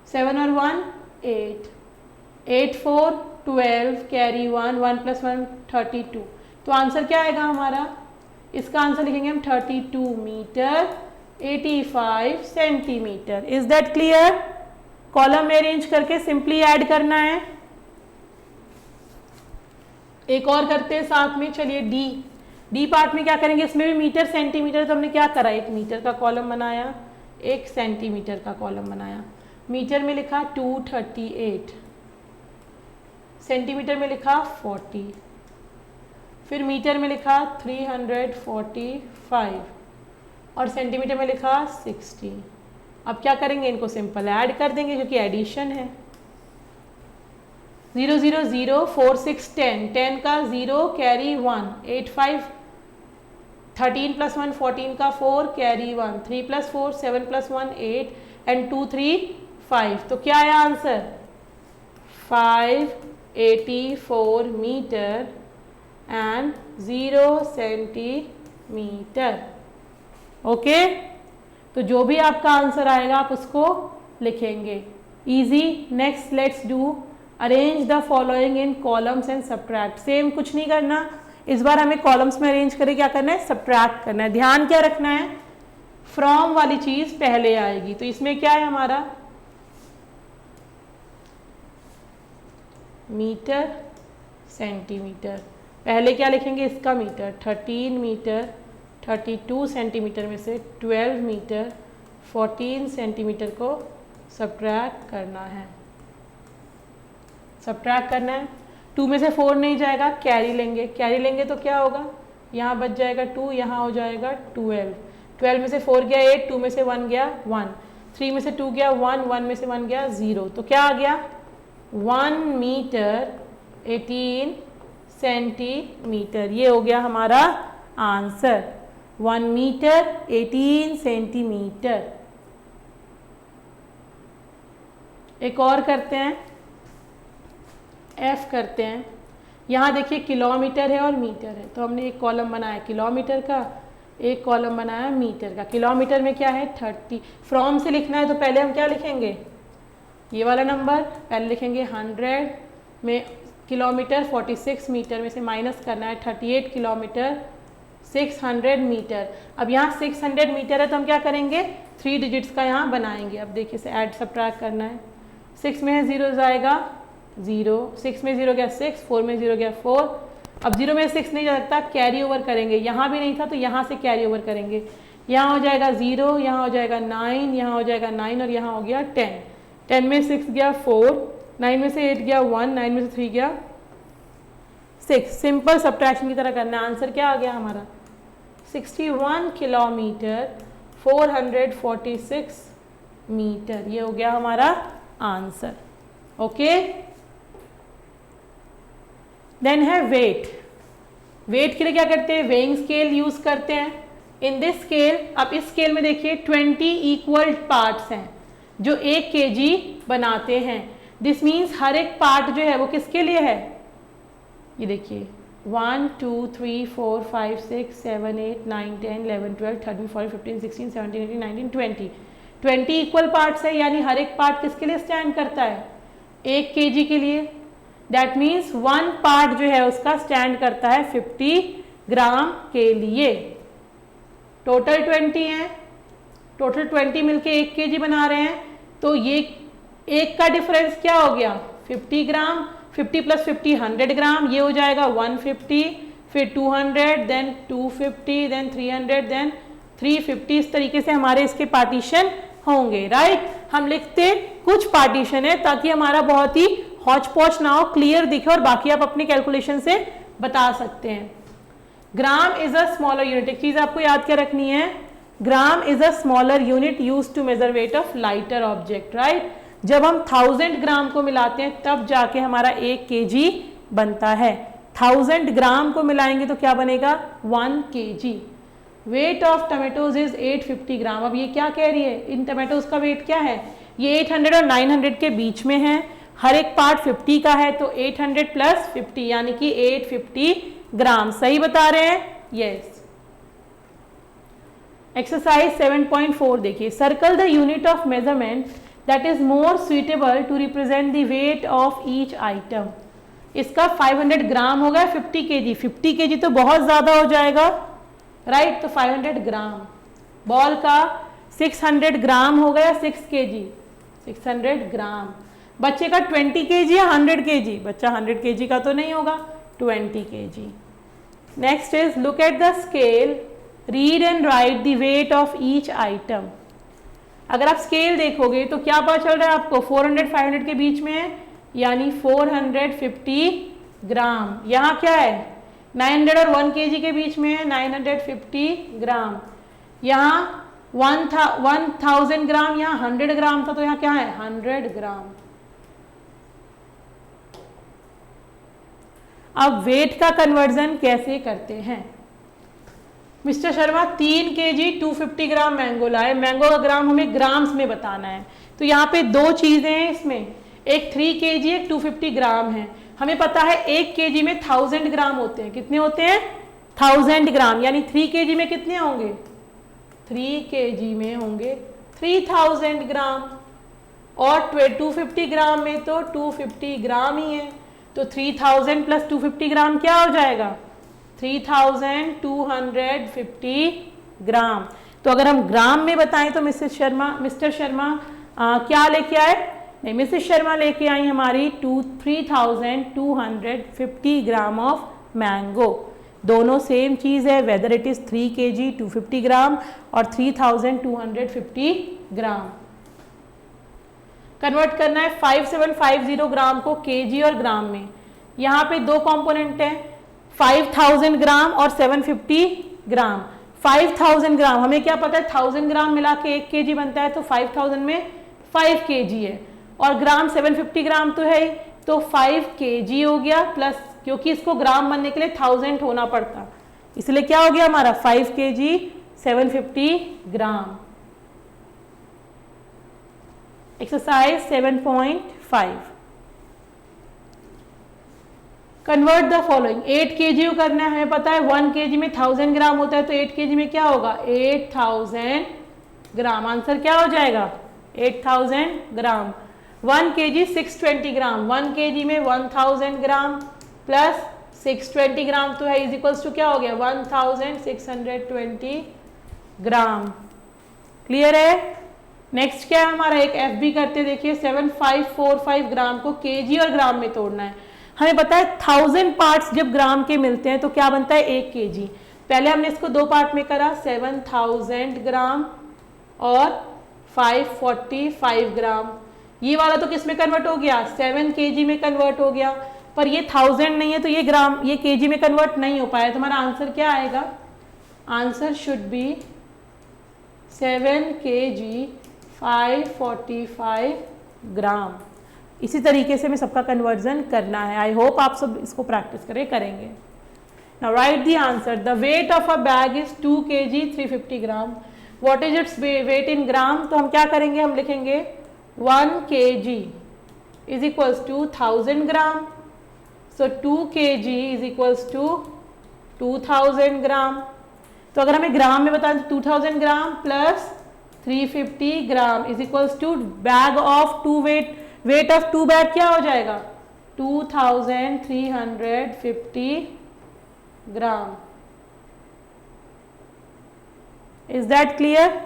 7 और 1 8, 8 4 12, कैरी 1, 1 + 1 32। तो आंसर क्या आएगा हमारा? इसका आंसर लिखेंगे हम 32 metre 85 centimetre. Is that clear? Column में अरेंज करके सिंपली ऐड करना है। एक और करते हैं साथ में, चलिए डी पार्ट में क्या करेंगे, इसमें भी मीटर सेंटीमीटर। तो हमने क्या करा, एक मीटर का कॉलम बनाया, एक सेंटीमीटर का कॉलम बनाया। मीटर में लिखा 238, सेंटीमीटर में लिखा 40, फिर मीटर में लिखा 345 और सेंटीमीटर में लिखा 60। अब क्या करेंगे, इनको सिंपल ऐड कर देंगे क्योंकि एडिशन है। 0 0 0 4 6 10, 10 का 0 कैरी 1, 8 5 13 + 1 14 का 4 कैरी 1, 3 + 4 7 + 1 8 एंड 2 3 5। तो क्या आया answer? 584 metre and 0 centimetre. Okay, तो जो भी आपका आंसर आएगा आप उसको लिखेंगे। Easy. Next let's do arrange the following in columns and subtract. Same कुछ नहीं करना, इस बार हमें कॉलम्स में अरेंज करके क्या करना है, सब्ट्रैक्ट करना है। ध्यान क्या रखना है, फ्रॉम वाली चीज पहले आएगी। तो इसमें क्या है हमारा मीटर सेंटीमीटर, पहले क्या लिखेंगे इसका मीटर, 13 मीटर 32 सेंटीमीटर में से 12 मीटर 14 सेंटीमीटर को सब्ट्रैक्ट करना है। सब्ट्रैक्ट करना है, 2 में से 4 नहीं जाएगा, कैरी लेंगे, कैरी लेंगे तो क्या होगा, यहाँ बच जाएगा 2, यहाँ हो जाएगा 12। 12 में से 4 गया 8, 2 में से 1 गया 1, 3 में से 2 गया 1, 1 में से 1 गया 0। तो क्या आ गया 1 मीटर 18 सेंटीमीटर। ये हो गया हमारा आंसर, 1 मीटर 18 सेंटीमीटर। एक और करते हैं, F करते हैं। यहाँ देखिए किलोमीटर है और मीटर है, तो हमने एक कॉलम बनाया किलोमीटर का, एक कॉलम बनाया मीटर का। किलोमीटर में क्या है 30, फ्रॉम से लिखना है तो पहले हम क्या लिखेंगे, ये वाला नंबर पहले लिखेंगे 100 में किलोमीटर, 46 मीटर में से माइनस करना है 38 किलोमीटर 600 मीटर। अब यहाँ 600 मीटर है तो हम क्या करेंगे 3 डिजिट्स का यहाँ बनाएंगे। अब देखिए इसे ऐड सब्ट्रैक्ट करना है, 6 में 0 जाएगा 0, 6 में 0 गया 6, 4 में 0 गया 4। अब 0 में 6 नहीं जा सकता, कैरी ओवर करेंगे, यहाँ भी नहीं था तो यहाँ से कैरी ओवर करेंगे। यहाँ हो जाएगा 0, यहाँ हो जाएगा 9, यहाँ हो जाएगा 9 और यहाँ हो गया 10। 10 में 6 गया 4, 9 में से 8 गया 1, 9 में से 3 गया 6। सिंपल सब्ट्रैक्शन की तरह करना है। आंसर क्या आ गया हमारा 61 किलोमीटर 446 मीटर। ये हो गया हमारा आंसर। ओके, देन है वेट। वेट के लिए क्या करते हैं, वेइंग स्केल यूज करते हैं। इन दिस स्केल, अब इस स्केल में देखिए 20 इक्वल पार्ट्स हैं जो 1 kg बनाते हैं। दिस मीन्स हर एक पार्ट जो है वो किसके लिए है, ये देखिए 1 2 3 4 5 6 7 8 9 10 11 12 13 14 15 16 17 18 19 20 20 इक्वल पार्ट्स है, यानी हर एक पार्ट किसके लिए स्टैंड करता है 1 kg के लिए। दैट मीन्स 1 पार्ट जो है उसका स्टैंड करता है 50 ग्राम के लिए। टोटल 20 है, टोटल 20 मिलके 1 kg बना रहे हैं, तो ये एक का डिफरेंस क्या हो गया 50 ग्राम, 50 प्लस 50 100 ग्राम, ये हो जाएगा 150, फिर 200, देन 250, देन 300, देन 350। इस तरीके से हमारे इसके पार्टीशन होंगे, राइट। हम लिखते कुछ पार्टीशन है ताकि हमारा बहुत ही हौच पौच ना हो, क्लियर दिखे, और बाकी आप अपनी कैलकुलेशन से बता सकते हैं। Gram is a smaller unit, एक चीज आपको याद क्या रखनी है, gram is a smaller unit use to measure weight of lighter object, right. जब हम 1000 ग्राम को मिलाते हैं तब जाके हमारा 1 kg बनता है। 1000 ग्राम को मिलाएंगे तो क्या बनेगा 1 kg। Weight of tomatoes is 850 ग्राम। अब ये क्या कह रही है, इन टमेटोज का वेट क्या है, ये 800 और 900 के बीच में है, हर एक पार्ट 50 का है, तो 800 प्लस 50 यानी कि 850 ग्राम। सही बता रहे हैं, यस। एक्सरसाइज 7.4 देखिए, circle the unit of measurement that is more suitable to represent the weight of each item. इसका 500 ग्राम हो गया 50 kg, 50 kg तो बहुत ज्यादा हो जाएगा, राइट, तो 500 ग्राम। बॉल का 600 ग्राम हो गया 6 kg, 600 ग्राम। बच्चे का 20 kg या 100 kg, बच्चा 100 kg का तो नहीं होगा, 20 kg। Next is look at the scale, read and write the weight of each item. अगर आप स्केल देखोगे तो क्या पता चल रहा है आपको, 400-500 के बीच में है, यानी 450 ग्राम। यहाँ क्या है 900 और 1 kg के बीच में है, 950 ग्राम। यहाँ 1000 ग्राम, यहाँ 100 ग्राम था, तो यहाँ क्या है 100 ग्राम। अब वेट का कन्वर्जन कैसे करते हैं, मिस्टर शर्मा 3 kg 250 ग्राम मैंगो लाए, मैंगो का ग्राम हमें ग्राम्स में बताना है, तो यहाँ पे 2 चीजें हैं इसमें, एक 3 kg एक 250 ग्राम है। हमें पता है 1 kg में 1000 ग्राम होते हैं, कितने होते हैं 1000 ग्राम, यानी 3 kg में कितने होंगे 3 kg में होंगे 3000 ग्राम, और 250 ग्राम में तो 250 ग्राम ही है, तो 3000 प्लस 250 ग्राम क्या हो जाएगा 3250 ग्राम। तो अगर हम ग्राम में बताएं तो मिस्टर शर्मा क्या लेके आए, नहीं मिसेस शर्मा लेके आई हमारी 3250 ग्राम ऑफ मैंगो। दोनों सेम चीज़ है, वेदर इट इज़ 3 kg 250 ग्राम और 3250 ग्राम। कन्वर्ट करना है 5750 ग्राम को kg और ग्राम में। यहाँ पे 2 कंपोनेंट हैं, 5000 ग्राम और 750 ग्राम। 5000 ग्राम हमें क्या पता है 1000 ग्राम मिला के 1 kg बनता है, तो 5000 में 5 kg है, और ग्राम 750 ग्राम तो है ही, तो 5 kg हो गया प्लस, क्योंकि इसको ग्राम बनने के लिए 1000 होना पड़ता, इसलिए क्या हो गया हमारा 5 kg 750 gram. Exercise 7.5, convert the following. 8 kg को करना है, हमें पता है 1 kg में 1000 ग्राम होता है, तो 8 kg में क्या होगा 8000 ग्राम। आंसर क्या हो जाएगा 8000 ग्राम। 1 kg 620 ग्राम, 1 kg में 1000 ग्राम प्लस 620 ग्राम तो है इज इक्वल्स टू क्या हो गया 1620 ग्राम। क्लियर है। नेक्स्ट क्या है हमारा, एक एफ बी करते देखिए। 7545 ग्राम को केजी और ग्राम में तोड़ना है। हमें पता है 1000 पार्ट्स जब ग्राम के मिलते हैं तो क्या बनता है 1 केजी। पहले हमने इसको 2 पार्ट में करा, 7000 ग्राम और 545 ग्राम। ये वाला तो किस में कन्वर्ट हो गया 7 केजी में कन्वर्ट हो गया, पर ये 1000 नहीं है तो ये ग्राम, ये केजी में कन्वर्ट नहीं हो पाया। तुम्हारा आंसर क्या आएगा, आंसर शुड बी 7 kg 545 ग्राम। इसी तरीके से हमें सबका कन्वर्जन करना है। आई होप आप सब इसको प्रैक्टिस करेंगे। Now write the answer. The weight of a bag is 2 kg 350 gram. What is its weight in gram, तो हम क्या करेंगे, हम लिखेंगे 1 kg is equals to 1000 gram. So 2 kg is equals to 2000 gram. तो अगर हमें ग्राम में बताएं तो 2000 gram plus 350 gram is equals to bag of 2 weight of 2 bag क्या हो जाएगा 2350 gram. Is that clear.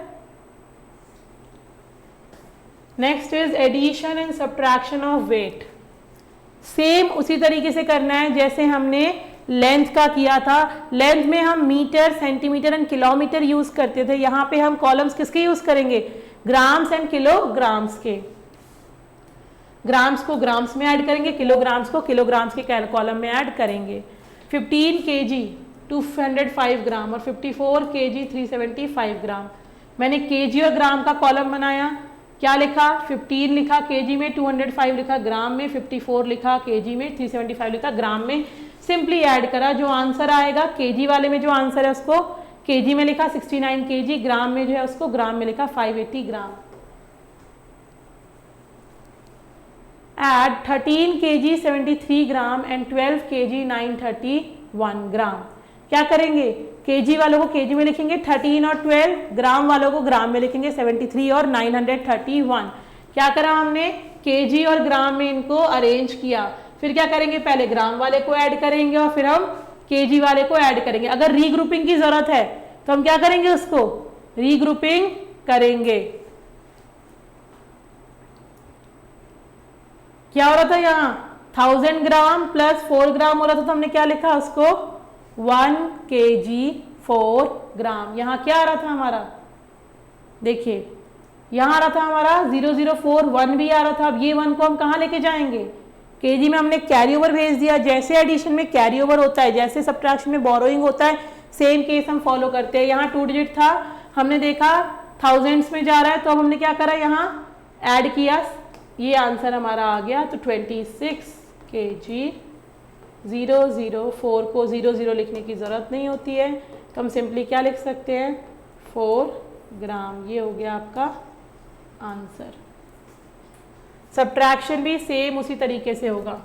Next is addition and subtraction of weight. Same उसी तरीके से करना है जैसे हमने लेंथ का किया था। लेंथ में हम metre, centimetre and kilometre use करते थे, यहां पे हम कॉलम्स किसके यूज करेंगे, ग्राम्स एंड किलोग्राम्स के। ग्राम्स को ग्राम्स में ऐड करेंगे, किलोग्राम्स को किलोग्राम्स के कॉलम में ऐड करेंगे। 15 kg 205 ग्राम और 54 kg 375 ग्राम। मैंने केजी और ग्राम का कॉलम बनाया, क्या लिखा 15 लिखा केजी में, 205 लिखा ग्राम में, 54 लिखा केजी में, 375 लिखा ग्राम में। सिंपली ऐड करा, जो आंसर आएगा केजी वाले में जो आंसर है उसको केजी में लिखा 69 kg, ग्राम में जो है उसको ग्राम में लिखा 580 gram. Add 13 kg 73 gram and 12 kg 931 gram. क्या करेंगे, केजी वालों को केजी में लिखेंगे 13 और 12, ग्राम वालों को ग्राम में लिखेंगे 73 और 931। क्या करा हमने, केजी और ग्राम में इनको अरेंज किया। फिर क्या करेंगे, पहले ग्राम वाले को ऐड करेंगे और फिर हम केजी वाले को ऐड करेंगे। अगर रीग्रुपिंग की जरूरत है तो हम क्या करेंगे, उसको रीग्रुपिंग करेंगे। क्या हो रहा था यहाँ 1000 ग्राम प्लस 4 ग्राम हो रहा था, तो हमने क्या लिखा उसको 1 kg 4 ग्राम। यहाँ क्या आ रहा था हमारा, देखिए यहाँ आ रहा था हमारा 004, 1 भी आ रहा था। अब ये 1 को हम कहाँ लेके जाएंगे, केजी में हमने कैरी ओवर भेज दिया। जैसे एडिशन में कैरी ओवर होता है, जैसे सब्ट्रैक्शन में बोरोइंग होता है, सेम केस हम फॉलो करते हैं। यहाँ 2 डिजिट था, हमने देखा थाउजेंड्स में जा रहा है, तो अब हमने क्या करा, यहाँ ऐड किया, ये आंसर हमारा आ गया। तो 26 kg 004 को 00 लिखने की ज़रूरत नहीं होती है, तो हम सिंपली क्या लिख सकते हैं 4 ग्राम। ये हो गया आपका आंसर। सब्ट्रैक्शन भी सेम उसी तरीके से होगा।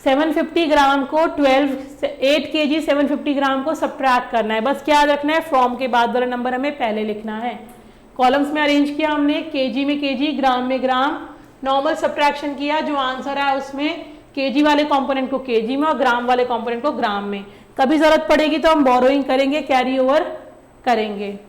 750 ग्राम को 8 kg 750 ग्राम को सब्ट्रैक्ट करना है। बस क्या याद रखना है, फ्रॉम के बाद वाला नंबर हमें पहले लिखना है। कॉलम्स में अरेंज किया हमने, केजी में केजी, ग्राम में ग्राम। नॉर्मल सब्ट्रैक्शन किया, जो आंसर आया उसमें केजी वाले कंपोनेंट को केजी में और ग्राम वाले कंपोनेंट को ग्राम में। कभी जरूरत पड़ेगी तो हम बोरोइंग करेंगे, कैरी ओवर करेंगे।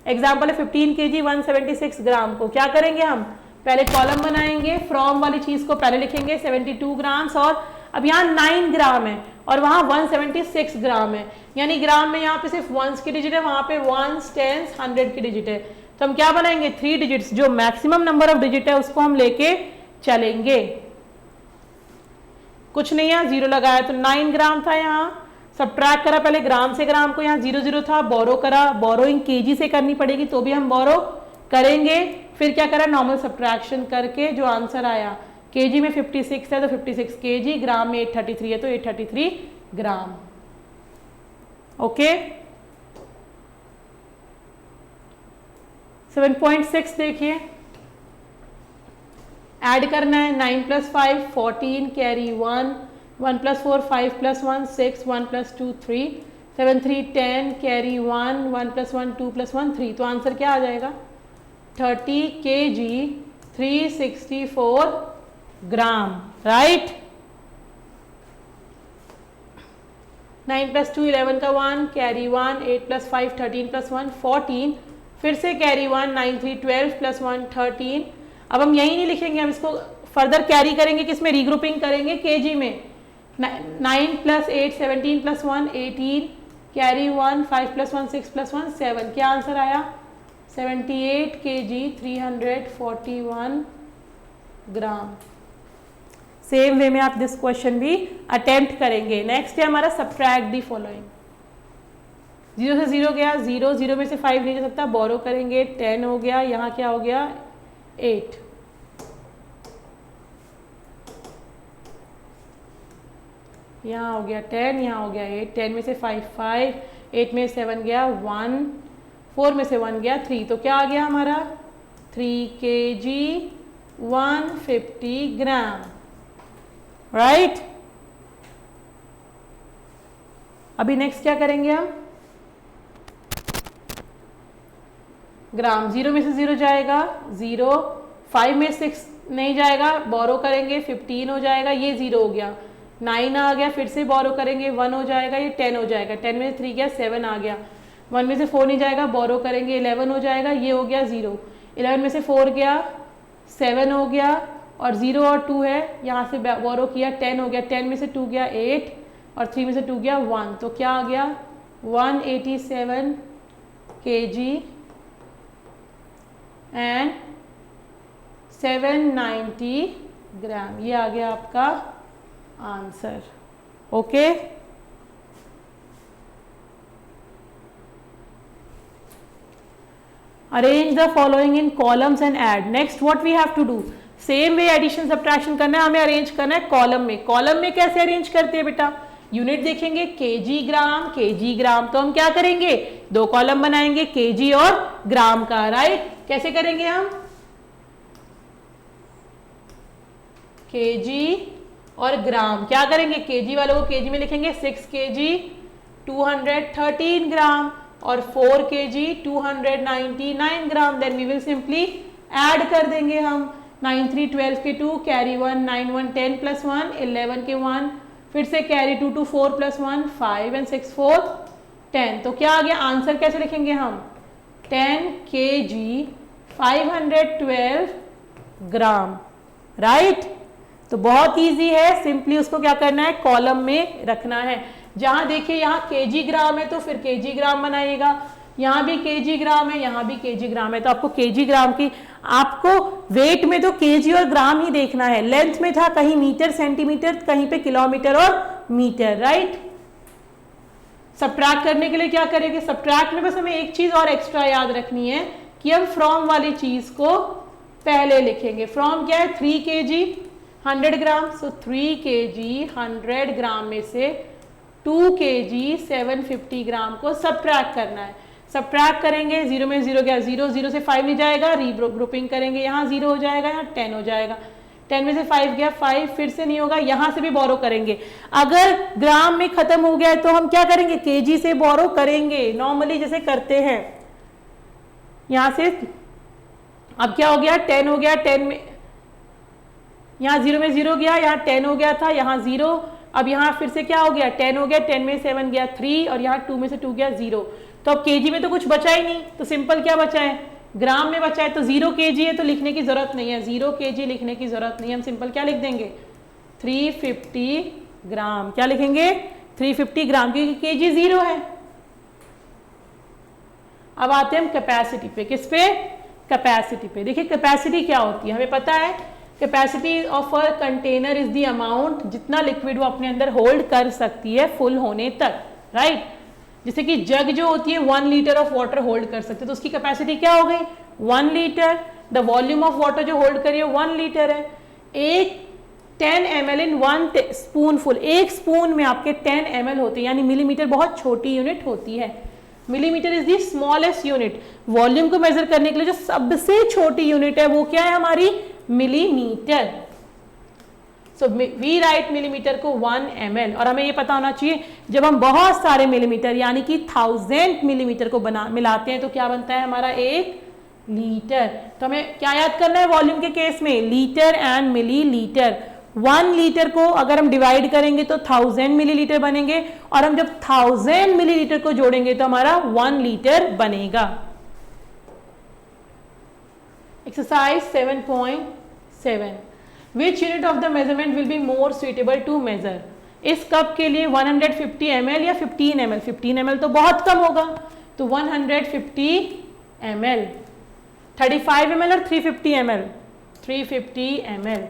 एग्जाम्पल है 15 kg 176 ग्राम को क्या करेंगे, हम पहले कॉलम बनाएंगे, फ्रॉम वाली चीज को पहले लिखेंगे 72 ग्राम्स, और अब यहाँ 9 ग्राम है और वहाँ 176 ग्राम है, यानी ग्राम में यहाँ पे सिर्फ वंस की डिजिट है, वहाँ पे वंस, टेंस, 100 की डिजिट है। तो हम क्या बनाएंगे, 3 डिजिट्स, जो मैक्सिमम नंबर ऑफ डिजिट है उसको हम लेके चलेंगे। कुछ नहीं है, 0 लगाया तो 9 ग्राम था। यहाँ सब्ट्रैक्ट करा, पहले ग्राम से ग्राम को, यहाँ 00 था, बोरो करा, बोरोइंग केजी से करनी पड़ेगी तो भी हम बोरो करेंगे, फिर क्या करा, नॉर्मल सब्ट्रैक्शन करके जो आंसर आया, केजी में 56 है तो 56 केजी, ग्राम में 833 है तो 833 ग्राम। ओके 7.6 देखिए, ऐड करना है, 9 + 5 14, कैरी 1, 1 + 4 5 + 1 6, 1 + 2 3, 7 3 10, कैरी 1, 1 + 1 2 + 1 3, तो आंसर क्या आ जाएगा 30 kg 364 ग्राम, राइट। 9 + 2 11 का 1, कैरी 1, 8 + 5 13 + 1 14, फिर से कैरी 1, 9 3 12 + 1 13। अब हम यही नहीं लिखेंगे, हम इसको फर्दर कैरी करेंगे, किसमें रीग्रुपिंग करेंगे, केजी में। 9 + 8 17 + 1 18, कैरी 1, 5 + 1 6 + 1 7, क्या आंसर आया 78 kg 341 ग्राम। सेम वे में आप दिस क्वेश्चन भी अटेम्प्ट करेंगे। नेक्स्ट है हमारा सब्ट्रैक्ट दी फॉलोइंग। 0 से 0 गया, 0 0 में से 5 नहीं जा सकता, बोरो करेंगे, 10 हो गया, यहाँ क्या हो गया 8, यहाँ हो गया 10, यहाँ हो गया 8, 10 में से 5 5, 8 में 7 गया 1, 4 में से 1 गया 3, तो क्या आ गया हमारा 3 kg 150 ग्राम, राइट। अभी नेक्स्ट क्या करेंगे हम, ग्राम, 0 में से 0 जाएगा 0, 5 में 6 नहीं जाएगा, बोरो करेंगे 15 हो जाएगा, ये 0 हो गया, 9 आ गया, फिर से बोरो करेंगे 1 हो जाएगा, ये 10 हो जाएगा, 10 में से 3 गया 7 आ गया, 1 में से 4 नहीं जाएगा, बोरो करेंगे 11 हो जाएगा, ये हो गया 0, 11 में से 4 गया 7 हो गया, और 0 और 2 है, यहाँ से बोरो किया 10 हो गया, 10 में से 2 गया 8, और 3 में से 2 गया 1, तो क्या आ गया 187 kg एंड 790 ग्राम, ये आ गया आपका answer. Okay arrange the following in columns and add. Next what we have to do, same way addition subtraction करना है, हमें अरेंज करना है कॉलम में। कॉलम में कैसे अरेंज करते हैं बेटा, यूनिट देखेंगे केजी ग्राम, तो हम क्या करेंगे 2 कॉलम बनाएंगे, केजी और ग्राम का, राइट। कैसे करेंगे हम, केजी और ग्राम, क्या करेंगे केजी वालों को केजी में लिखेंगे 6 kg 213 ग्राम और 4 kg 299 gram, then we will simply add कर देंगे हम, 9 3 12 के 2, कैरी 1, 9 1 10 + 1 11 के 1, फिर से कैरी 2 2 4 + 1 5 एंड 6 4 10, तो क्या आ गया आंसर, कैसे लिखेंगे हम 10 kg 512 ग्राम, राइट। तो बहुत इजी है, सिंपली उसको क्या करना है कॉलम में रखना है। जहां देखिए यहाँ केजी ग्राम है तो फिर केजी ग्राम बनाइएगा, यहाँ भी केजी ग्राम है, यहाँ भी केजी ग्राम है, तो आपको केजी ग्राम की, आपको वेट में तो केजी और ग्राम ही देखना है, लेंथ में था कहीं मीटर सेंटीमीटर, कहीं पे किलोमीटर और मीटर, राइट। सब्ट्रैक्ट करने के लिए क्या करेंगे, सब्ट्रैक्ट में बस हमें एक चीज और एक्स्ट्रा याद रखनी है कि हम फ्रॉम वाली चीज को पहले लिखेंगे। फ्रॉम क्या है 3 kg 100 ग्राम, सो 3 kg 100 ग्राम में से 2 kg 750 ग्राम को सब्ट्रैक्ट करना है। सब्ट्रैक्ट करेंगे, 0 में 0 गया 0, 0 से 5 नहीं जाएगा, रीग्रुपिंग करेंगे, यहाँ 0 हो जाएगा, यहाँ 10 हो जाएगा, 10 में से 5 गया 5, फिर से नहीं होगा, यहाँ से भी बोरो करेंगे। अगर ग्राम में खत्म हो गया है तो हम क्या करेंगे केजी से बोरो करेंगे, नॉर्मली जैसे करते हैं। यहाँ से अब क्या हो गया 10 हो गया, 10 में यहाँ 0 में 0 गया, यहाँ 10 हो गया था, यहाँ 0, अब यहाँ फिर से क्या हो गया 10 हो गया, 10 में 7 गया 3, और यहाँ 2 में से 2 गया 0, तो अब केजी में तो कुछ बचा ही नहीं, तो सिंपल क्या बचा है ग्राम में बचा है, तो 0 kg है तो लिखने की जरूरत नहीं है, 0 kg लिखने की जरूरत नहीं है, हम सिंपल क्या लिख देंगे 350 ग्राम, क्या लिखेंगे 350 ग्राम, क्योंकि केजी 0 है। अब आते हैं हम कैपेसिटी पे, किस पे कैपेसिटी पे। देखिए कैपेसिटी क्या होती है, हमें पता है capacity of a container is the amount जितना लिक्विड वो अपने अंदर होल्ड कर सकती है फुल होने तक, राइट। जैसे कि जग जो होती है 1 लीटर ऑफ वाटर होल्ड कर सकते, तो उसकी कैपेसिटी क्या हो गई 1 litre. The volume of water जो होल्ड करिए 1 लीटर है। एक 10 ml इन 1 स्पूनफुल, एक स्पून में आपके 10 ml होते हैं, यानी मिलीमीटर बहुत छोटी यूनिट होती है। Millimetre is the smallest unit. Volume को मेजर करने के लिए जो सबसे छोटी यूनिट है वो क्या है हमारी millimetre. So we write millimetre को 1 ml। और हमें ये पता होना चाहिए जब हम बहुत सारे मिलीमीटर यानी कि 1000 मिलीमीटर को मिलाते हैं तो क्या बनता है हमारा 1 लीटर। तो हमें क्या याद करना है वॉल्यूम के केस में, लीटर एंड मिलीलीटर। 1 लीटर को अगर हम डिवाइड करेंगे तो 1000 मिलीलीटर बनेंगे, और हम जब 1000 मिलीलीटर को जोड़ेंगे तो हमारा 1 लीटर बनेगा। Exercise 7.7 which unit of the measurement will be more suitable to measure. इस कप के लिए 150 ml या 15 ml, 15 ml तो बहुत कम होगा, तो 150 ml, 35 ml और 350 ml, 350 ml,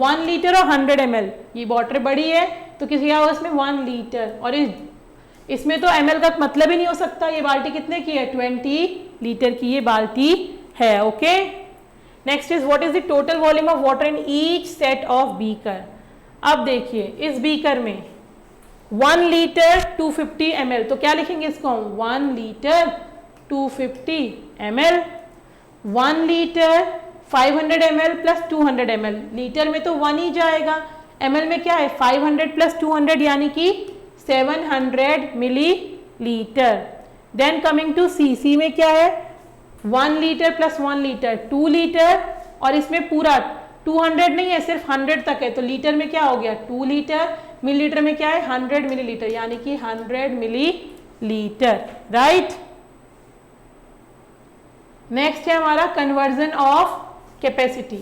1 लीटर और 100 ml। ये वाटर बड़ी है तो किसी का होगा इसमें 1 लीटर, और इसमें तो ml का मतलब ही नहीं हो सकता। ये बाल्टी कितने की है 20 लीटर की ये बाल्टी है। Okay, next is what is the total volume of water in each set of beaker. अब देखिए इस बीकर में 1 लीटर 250 ml, तो क्या लिखेंगे इसको हम 1 litre 250 ml, 1 litre 500 ml plus 200 ml। Litre में तो 1 ही जाएगा, ml में क्या है 500 प्लस 200 यानी कि 700 मिलीलीटर। देन कमिंग टू सी में क्या है 1 लीटर प्लस 1 लीटर 2 लीटर, और इसमें पूरा 200 नहीं है सिर्फ 100 तक है, तो लीटर में क्या हो गया 2 लीटर, मिलीलीटर में क्या है 100 मिलीलीटर यानी कि 100 मिलीलीटर। राइट, नेक्स्ट है हमारा conversion of capacity.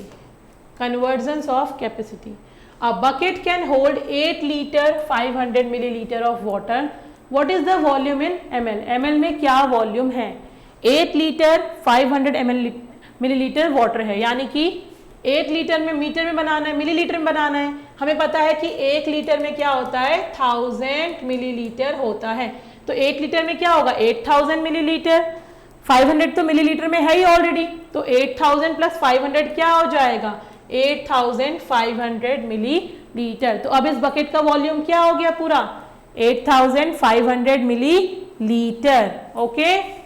Conversion of capacity, a bucket can hold 8 litre 500 millilitre of water. What is the volume in ml। ml में क्या वॉल्यूम है 8 लीटर 500 मिलीलीटर वाटर है, यानी कि 8 लीटर में मीटर में बनाना है मिलीलीटर में बनाना है। हमें पता है कि 1 लीटर में क्या होता है 1000 मिलीलीटर होता है, तो 8 लीटर में क्या होगा 8000 मिलीलीटर, 500 तो मिलीलीटर में है ही ऑलरेडी, तो 8000 प्लस 500 क्या हो जाएगा 8500 मिलीलीटर। तो अब इस बकेट का वॉल्यूम क्या हो गया पूरा 8500 मिलीलीटर। ओके,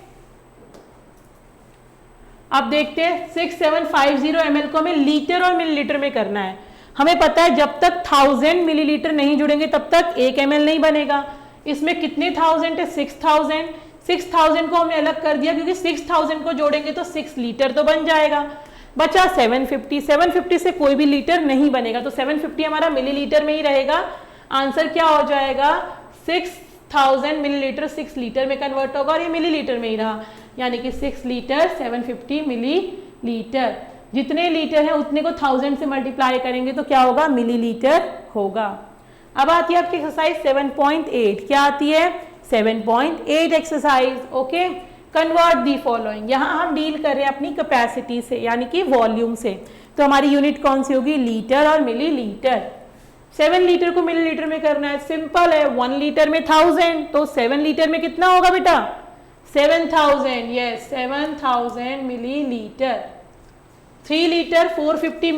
अब देखते हैं 6750 ml को हमें लीटर और मिलीलीटर में करना है। हमें पता है जब तक 1000 मिलीलीटर नहीं जुड़ेंगे तब तक 1 ml नहीं बनेगा। इसमें कितने 1000 है 6000 को हमने अलग कर दिया क्योंकि 6000 को जोड़ेंगे तो 6 लीटर तो बन जाएगा। बचा 750 से कोई भी लीटर नहीं बनेगा, तो 750 हमारा मिलीलीटर में ही रहेगा। आंसर क्या हो जाएगा 6000 मिलीलीटर 6 लीटर में कन्वर्ट होगा, और ये मिलीलीटर में ही रहा, यानी कि 6 लीटर 750 मिलीलीटर। जितने लीटर है उतने को 1000 से मल्टीप्लाई करेंगे तो क्या होगा मिलीलीटर होगा। अब आती है आपकी एक्सरसाइज 7.8। क्या आती है 7.8 exercise. Okay, convert the following. यहाँ हम डील कर रहे हैं अपनी कैपेसिटी से यानी कि वॉल्यूम से, तो हमारी यूनिट कौन सी होगी लीटर और मिलीलीटर। 7 लीटर को मिलीलीटर में करना है, सिंपल है। 1 लीटर में 1000, तो 7 लीटर में कितना होगा बेटा 7000, yes 7000 millilitre. 3 litre 450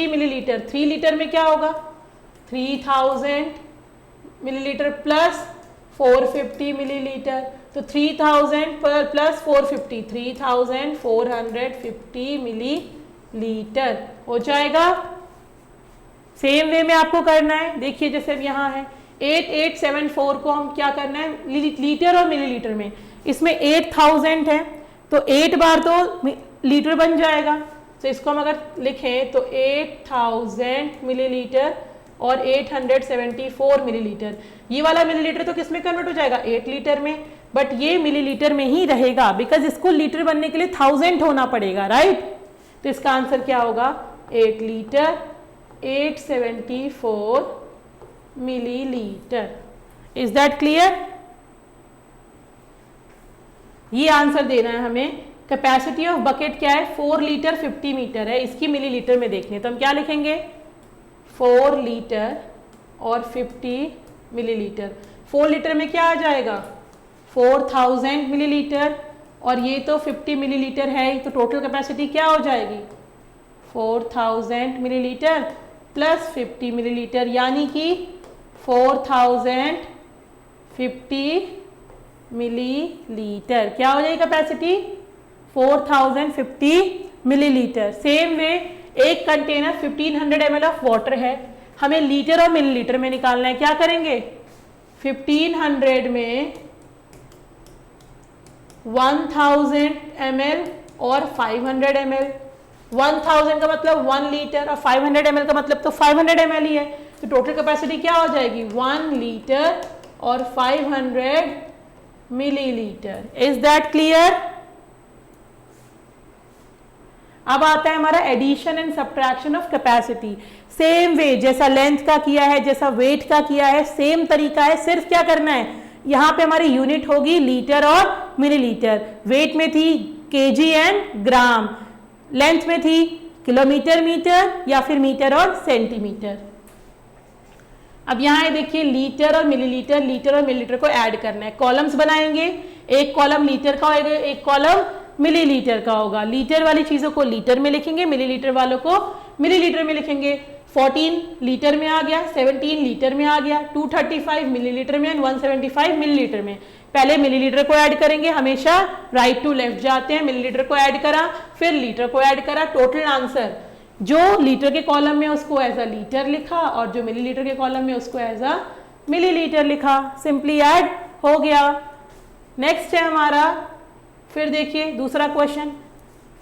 millilitre, 3 litre में क्या होगा 3000 मिलीलीटर प्लस 450 मिलीलीटर, तो 3000 प्लस 450 3450 मिलीलीटर हो जाएगा। सेम वे में आपको करना है। देखिए जैसे अब यहाँ है 8874 को हम क्या करना है लीटर और मिलीलीटर में, इसमें 8000 है तो 8 बार तो लीटर बन जाएगा, तो इसको हम अगर लिखें तो 8000 मिलीलीटर और 874 मिलीलीटर। ये वाला मिलीलीटर तो किस में कन्वर्ट हो जाएगा 8 लीटर में, बट ये मिलीलीटर में ही रहेगा बिकॉज इसको लीटर बनने के लिए 1000 होना पड़ेगा, राइट। तो इसका आंसर क्या होगा 8 litre 874 millilitre. Is that clear. ये आंसर देना है हमें। कैपेसिटी ऑफ बकेट क्या है 4 लीटर 50 मीटर है, इसकी मिलीलीटर में देखने तो हम क्या लिखेंगे 4 लीटर और 50 मिलीलीटर। 4 लीटर में क्या आ जाएगा 4000 मिलीलीटर और ये तो 50 मिलीलीटर है, तो टोटल कैपेसिटी क्या हो जाएगी 4000 मिलीलीटर प्लस 50 मिलीलीटर, यानी कि 4050 मिलीलीटर क्या हो जाएगी कैपेसिटी 4050 मिलीलीटर। सेम वे एक कंटेनर 1500 ml ऑफ वाटर है, हमें लीटर और मिलीलीटर में निकालना है। क्या करेंगे 1500 में 1000 ml और 500 ml, 1000 का मतलब 1 लीटर और 500 ml का मतलब तो 500 ml ही है, तो टोटल कैपेसिटी क्या हो जाएगी 1 लीटर और 500 मिलीलीटर। Is that clear? अब आता है हमारा addition and subtraction of capacity. Same way जैसा लेंथ का किया है, जैसा वेट का किया है, सेम तरीका है, सिर्फ क्या करना है यहाँ पे हमारी यूनिट होगी लीटर और मिलीलीटर। वेट में थी केजी एंड ग्राम, लेंथ में थी किलोमीटर मीटर या फिर मीटर और सेंटीमीटर। अब यहाँ देखिए लीटर और मिलीलीटर, लीटर और मिलीलीटर को ऐड करना है, कॉलम्स बनाएंगे, एक कॉलम लीटर का होगा, एक कॉलम मिलीलीटर का होगा। लीटर वाली चीजों को लीटर में लिखेंगे, मिलीलीटर वालों को मिलीलीटर में लिखेंगे। 14 लीटर में आ गया, 17 लीटर में आ गया, 235 मिलीलीटर में एंड 175 मिलीलीटर में। पहले मिलीलीटर को ऐड करेंगे, हमेशा राइट टू लेफ्ट जाते हैं। मिलीलीटर को ऐड करा, फिर लीटर को ऐड करा, टोटल आंसर जो लीटर के कॉलम में उसको एज अ लीटर लिखा और जो मिलीलीटर के कॉलम में उसको एज अ मिलीलीटर लिखा, सिंपली ऐड हो गया। नेक्स्ट है हमारा, फिर देखिए दूसरा क्वेश्चन,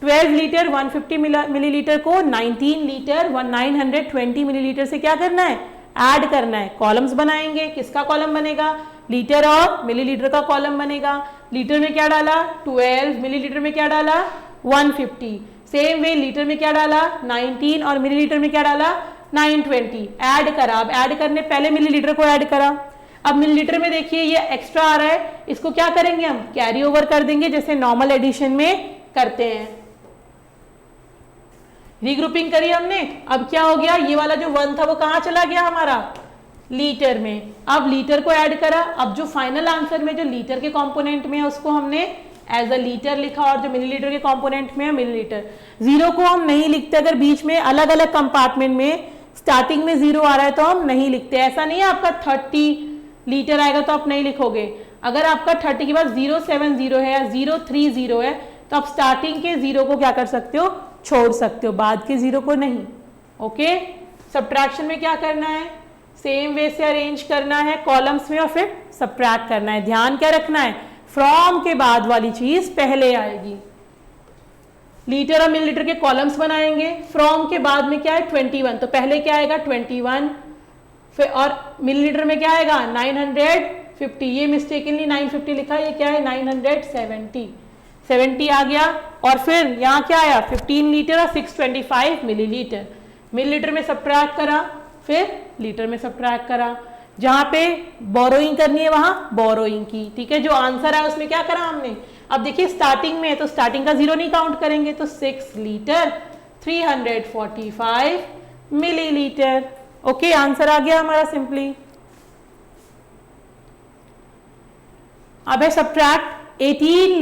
12 लीटर 150 मिलीलीटर को 19 लीटर 920 मिलीलीटर से क्या करना है ऐड करना है। कॉलम्स बनाएंगे, किसका कॉलम बनेगा लीटर और मिलीलीटर का कॉलम बनेगा। लीटर में क्या डाला 12, मिलीलीटर में क्या डाला 150। सेम वे लीटर में क्या डाला 19 और मिलीलीटर में क्या डाला 920। ऐड करा, अब ऐड करने पहले मिलीलीटर को ऐड करा, अब मिलीलीटर में देखिए ये एक्स्ट्रा आ रहा है, इसको क्या करेंगे हम कैरी ओवर कर देंगे जैसे नॉर्मल एडिशन में करते हैं। रीग्रुपिंग करी हमने, अब क्या हो गया ये वाला जो 1 था वो कहां चला गया हमारा लीटर में। अब लीटर को ऐड करा, अब जो फाइनल आंसर में जो लीटर के कंपोनेंट में है उसको हमने एज अ लीटर लिखा और जो मिलीलीटर के कंपोनेंट में है मिलीलीटर। जीरो को हम नहीं लिखते, अगर बीच में अलग अलग कंपार्टमेंट में स्टार्टिंग में जीरो आ रहा है तो हम नहीं लिखते। ऐसा नहीं है आपका 30 लीटर आएगा तो आप नहीं लिखोगे, अगर आपका 30 के बाद 070 है या 030 है तो आप स्टार्टिंग के जीरो को क्या कर सकते हो छोड़ सकते हो, बाद के जीरो को नहीं। ओके, सब्ट्रैक्शन में क्या करना है सेम वे से अरेंज करना है कॉलम्स में और फिर सब्ट्रैक्ट करना है। ध्यान क्या रखना है फ्रॉम के बाद वाली चीज पहले आएगी। लीटर और मिलीलीटर के कॉलम्स बनाएंगे, फ्रॉम के बाद में क्या है 21, तो पहले क्या आएगा 21, फिर और मिलीलीटर में क्या आएगा 950, ये मिस्टेकनली 950 लिखा है, ये क्या है 970 आ गया। और फिर यहाँ क्या आया 15 लीटर और 625 मिलीलीटर। मिलीलीटर में सब्ट्रैक्ट करा, फिर लीटर में सब्ट्रैक्ट करा, जहां पे बोरोइंग करनी है वहां बोरोइंग की। ठीक है, जो आंसर है उसमें क्या करा हमने, अब देखिए स्टार्टिंग में है तो स्टार्टिंग का जीरो नहीं काउंट करेंगे, तो 6 लीटर 345 मिलीलीटर। ओके, आंसर आ गया हमारा सिंपली। अब है सब्ट्रैक्ट 18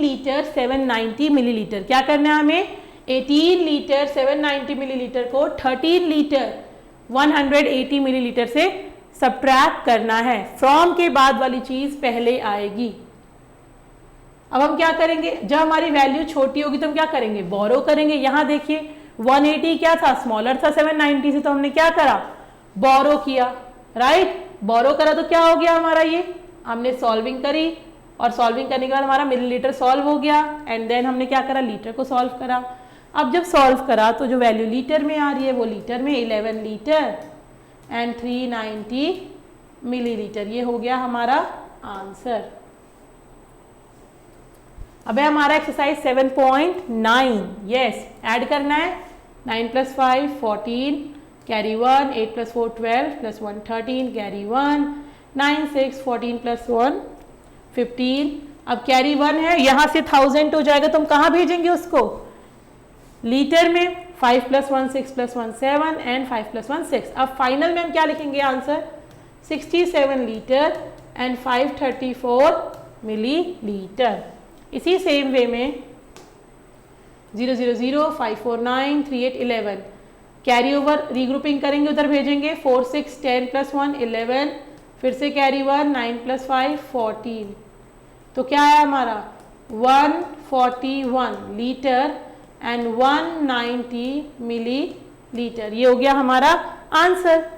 लीटर 790 मिलीलीटर। क्या करना है हमें 18 लीटर 790 मिलीलीटर को 13 लीटर 180 मिलीलीटर से सब्ट्रैक्ट करना है। फ्रॉम के बाद वाली चीज पहले आएगी। अब हम क्या करेंगे, जब हमारी वैल्यू छोटी होगी तो हम क्या करेंगे बोरो करेंगे। यहां देखिए 180 क्या था स्मॉलर था 790 से, तो हमने क्या करा बोरो किया, राइट। बोरो करा तो क्या हो गया हमारा, ये हमने सॉल्विंग करी और सॉल्विंग करने के बाद हमारा मिलीलीटर सॉल्व हो गया एंड देन हमने क्या करा लीटर को सॉल्व करा। अब जब सॉल्व करा तो जो वैल्यू लीटर में आ रही है वो लीटर में 11 लीटर एंड 390 मिलीलीटर, ये हो गया हमारा आंसर। अब है हमारा एक्सरसाइज 7.9। यस, ऐड करना है 9 + 5 14 कैरी 1, 8 + 4 12 + 1 13 कैरी 1, 9 6 14 + 1 15। अब कैरी 1 है, यहां से 1000 हो जाएगा तो हम कहां भेजेंगे उसको लीटर में। 5 + 1 6 + 1 7 एंड 5 + 1 6। अब फाइनल में हम क्या लिखेंगे आंसर 67 लीटर एंड 534 मिलीलीटर। इसी सेम वे में 0 0 0 5 4 9 3 8 11 कैरी ओवर रीग्रुपिंग करेंगे, उधर भेजेंगे 4 6 10 + 1 11, फिर से कैरी 1 9 + 5 14, तो क्या है हमारा 141 लीटर एंड 190 मिलीलीटर। ये हो गया हमारा आंसर।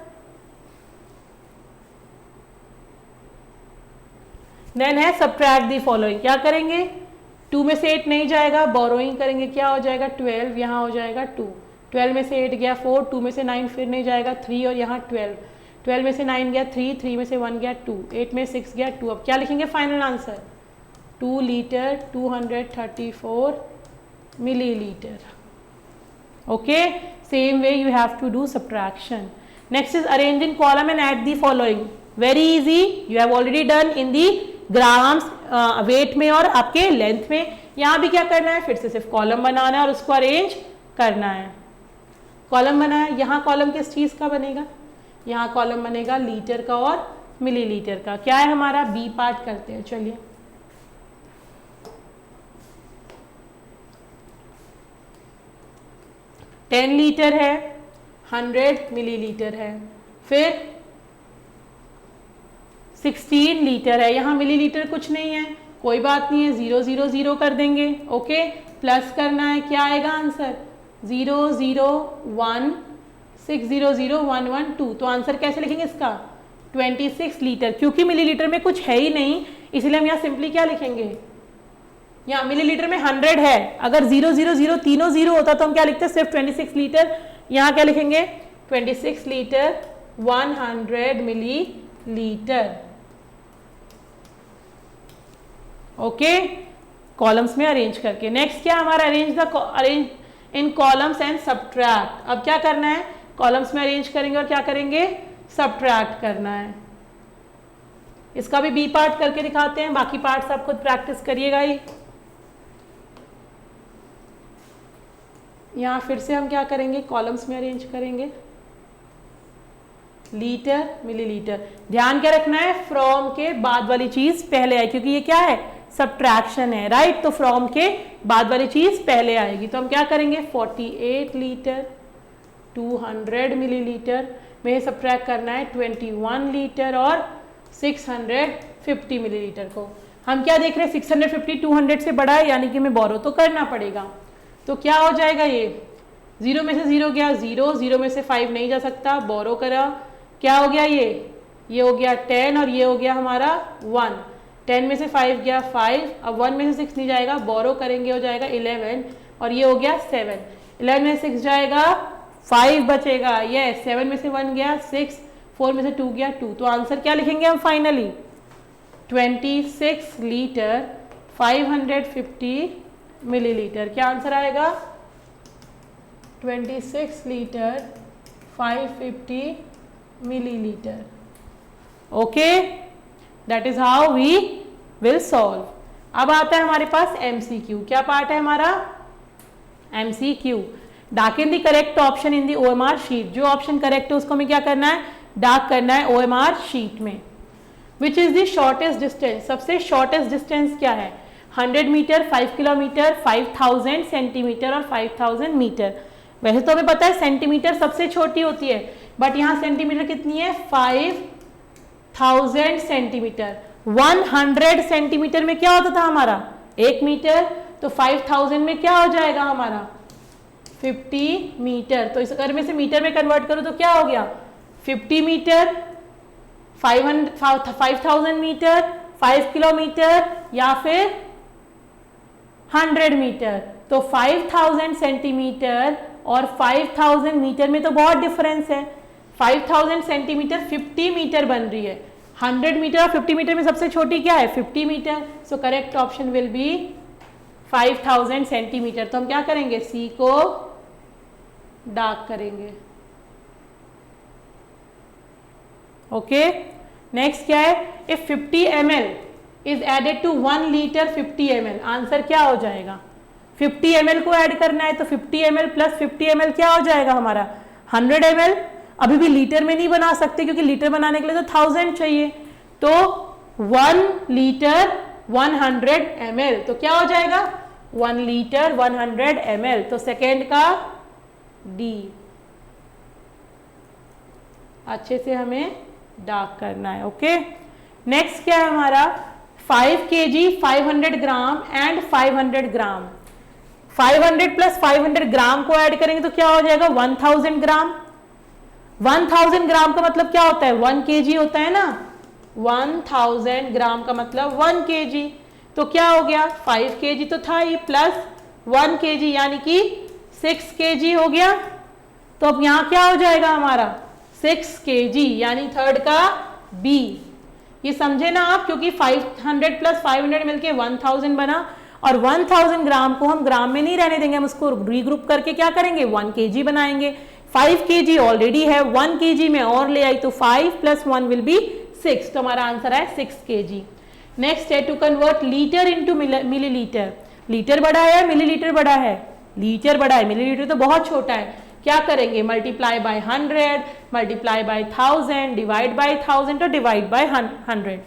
देन है सब्ट्रैक्ट दी फॉलोइंग। क्या करेंगे, 2 में से 8 नहीं जाएगा, बोरोइंग करेंगे, क्या हो जाएगा 12, यहाँ हो जाएगा 2, 12 में से 8 गया 4, 2 में से 9 फिर नहीं जाएगा 3 और यहाँ 12, 12 में से 9 गया 3, 3 में से 1 गया 2, 8 में 6 गया 2। अब क्या लिखेंगे final answer 2 litre 234 millilitre. Okay, same way you have to do subtraction. Next is arrange in column and add the following. Very easy, you have already done in the grams weight में और आपके length में। यहाँ भी क्या करना है, फिर से सिर्फ कॉलम बनाना है और उसको अरेंज करना है। कॉलम बनाया, यहाँ कॉलम किस चीज़ का बनेगा, यहाँ कॉलम बनेगा लीटर का और मिलीलीटर का। क्या है हमारा बी पार्ट करते हैं, चलिए। टेन लीटर है, 100 मिलीलीटर है, फिर 16 लीटर है, यहाँ मिलीलीटर कुछ नहीं है, कोई बात नहीं है, 0 0 0 कर देंगे। ओके, प्लस करना है, क्या आएगा आंसर 0 0 1 6 0 0 1 1 2। तो आंसर कैसे लिखेंगे इसका 26 लीटर, क्योंकि मिलीलीटर में कुछ है ही नहीं, इसलिए हम यहाँ सिंपली क्या लिखेंगे, यहाँ मिलीलीटर में 100 है, अगर 0 0 0 तीनों 0 होता तो हम क्या लिखते हैं सिर्फ 26 लीटर। यहाँ क्या लिखेंगे 26 लीटर 100 मिलीलीटर। ओके, कॉलम्स में अरेंज करके। नेक्स्ट क्या हमारा arrange in columns and subtract. अब क्या करना है, कॉलम्स में अरेंज करेंगे और क्या करेंगे सब्ट्रैक्ट करना है। इसका भी बी पार्ट करके दिखाते हैं, बाकी पार्ट्स आप खुद प्रैक्टिस करिएगा ही। यहाँ फिर से हम क्या करेंगे, कॉलम्स में अरेंज करेंगे लीटर मिलीलीटर। ध्यान क्या रखना है, फ्रॉम के बाद वाली चीज पहले आए, क्योंकि ये क्या है सब्ट्रैक्शन है, राइट। तो फ्रॉम के बाद वाली चीज पहले आएगी। तो हम क्या करेंगे 48 लीटर 200 मिलीलीटर में सब्ट्रैक्ट करना है 21 लीटर और 650 मिलीलीटर को। हम क्या देख रहे हैं 650 200 से बड़ा है, यानी कि हमें बोरो तो करना पड़ेगा। तो क्या हो जाएगा, ये 0 में से 0 गया 0, 0 में से 5 नहीं जा सकता, बोरो करा, क्या हो गया ये हो गया 10 और ये हो गया हमारा 1, 10 में से 5 गया 5, अब 1 में से 6 नहीं जाएगा, बोरो करेंगे हो जाएगा 11 और ये हो गया 7, 11 में से 6 जाएगा 5 बचेगा, ये 7 में से 1 गया 6, 4 में से 2 गया 2। तो आंसर क्या लिखेंगे हम फाइनली 26 लीटर 550 मिलीलीटर। क्या आंसर आएगा 26 litre 550 millilitre. Okay, that is how we will solve. अब आता है हमारे पास एमसीक्यू। क्या पार्ट है हमारा MCQ. Darken the correct option in the OMR sheet. जो ऑप्शन करेक्ट है उसको हमें क्या करना है, डार्क करना है ओएमआर शीट में। Which is the shortest distance. सबसे शॉर्टेस्ट डिस्टेंस क्या है 100 मीटर 5 किलोमीटर 5000 सेंटीमीटर और 5000 मीटर। वैसे तो हमें पता है सेंटीमीटर सबसे छोटी होती है, बट यहाँ सेंटीमीटर कितनी है 5000 सेंटीमीटर। 100 सेंटीमीटर में क्या होता था हमारा 1 मीटर, तो 5000 में क्या हो जाएगा हमारा 50 मीटर। तो इस अगर मैं इसे मीटर में कन्वर्ट करूं तो क्या हो गया 50 मीटर 5000 मीटर 5 किलोमीटर या फिर 100 मीटर। तो 5000 सेंटीमीटर और 5000 मीटर में तो बहुत डिफरेंस है। 5000 सेंटीमीटर 50 मीटर बन रही है, 100 मीटर और 50 मीटर में सबसे छोटी क्या है 50 metre. So correct option will be 5000 centimetre. तो हम क्या करेंगे सी को डार्क करेंगे। ओके, नेक्स्ट क्या है if 50 ml is added to 1 litre 50 ml। Answer क्या हो जाएगा 50 ml को ऐड करना है, तो 50 ml प्लस 50 ml क्या हो जाएगा हमारा 100 ml। अभी भी लीटर में नहीं बना सकते क्योंकि लीटर बनाने के लिए तो 1000 चाहिए। तो 1 लीटर 100 ml, तो क्या हो जाएगा 1 लीटर 100 ml, तो सेकेंड का डी। अच्छे से हमें डार्क करना है। ओके, नेक्स्ट क्या है हमारा 5 kg 500 gram and 500 gram. 500 plus 500 ग्राम को ऐड करेंगे तो क्या हो जाएगा 1000 ग्राम। 1000 ग्राम का मतलब क्या होता है 1 kg होता है ना, 1000 ग्राम का मतलब 1 kg, तो क्या हो गया 5 kg तो था ही प्लस 1 kg यानी कि 6 kg हो गया। तो अब यहां क्या हो जाएगा हमारा 6 kg यानी थर्ड का बी। ये समझे ना आप, क्योंकि 500 प्लस 500 मिलके 1000 बना और 1000 ग्राम को हम ग्राम में नहीं रहने देंगे, हम उसको रीग्रुप करके क्या करेंगे 1 kg बनाएंगे। 5 kg ऑलरेडी है, 1 kg में और ले आई तो 5 प्लस 1 विल बी 6, तो हमारा आंसर है 6 kg। नेक्स्ट है to convert litre into millilitre. Litre बड़ा है या मिलीलीटर बड़ा है, लीटर बड़ा है, मिलीलीटर तो बहुत छोटा है। क्या करेंगे multiply by 100, multiply by 1000, divide by 1000 और divide by 100।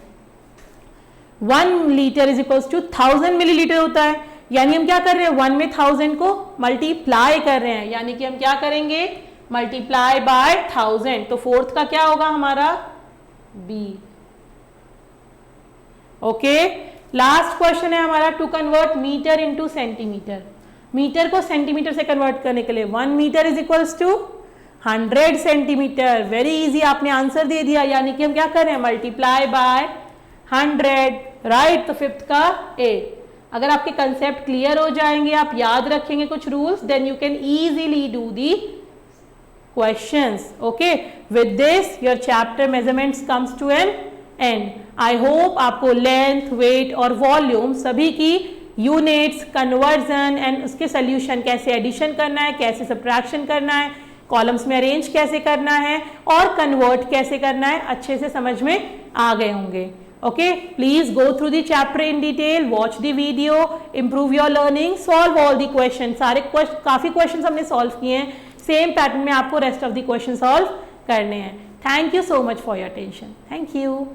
1 litre is equals to 1000 millilitre होता है, यानी हम क्या कर रहे हैं 1 में 1000 को मल्टीप्लाई कर रहे हैं, यानी कि हम क्या करेंगे मल्टीप्लाई बाय 1000, तो फोर्थ का क्या होगा हमारा बी। ओके, लास्ट क्वेश्चन है हमारा to convert metre into centimetre. Metre को सेंटीमीटर से कन्वर्ट करने के लिए 1 metre is equals to 100 centimetre. Very easy, आपने आंसर दे दिया, यानी कि हम क्या कर रहे हैं मल्टीप्लाई बाय 100, राइट। तो फिफ्थ का ए। अगर आपके कंसेप्ट क्लियर हो जाएंगे, आप याद रखेंगे कुछ rules, then you can easily do the questions. Okay, with this your chapter measurements comes to an end. I hope आपको लेंथ, वेट और वॉल्यूम सभी की यूनिट्स, कन्वर्जन एंड उसके सोल्यूशन, कैसे एडिशन करना है, कैसे सब्ट्रैक्शन करना है, कॉलम्स में अरेंज कैसे करना है और कन्वर्ट कैसे करना है, अच्छे से समझ में आ गए होंगे। Okay, please go through the chapter in detail, watch the video, improve your learning, solve all the question. सारे काफी क्वेश्चन हमने सॉल्व किए हैं, सेम पैटर्न में आपको rest of the question solve करने हैं। Thank you so much for your attention. Thank you.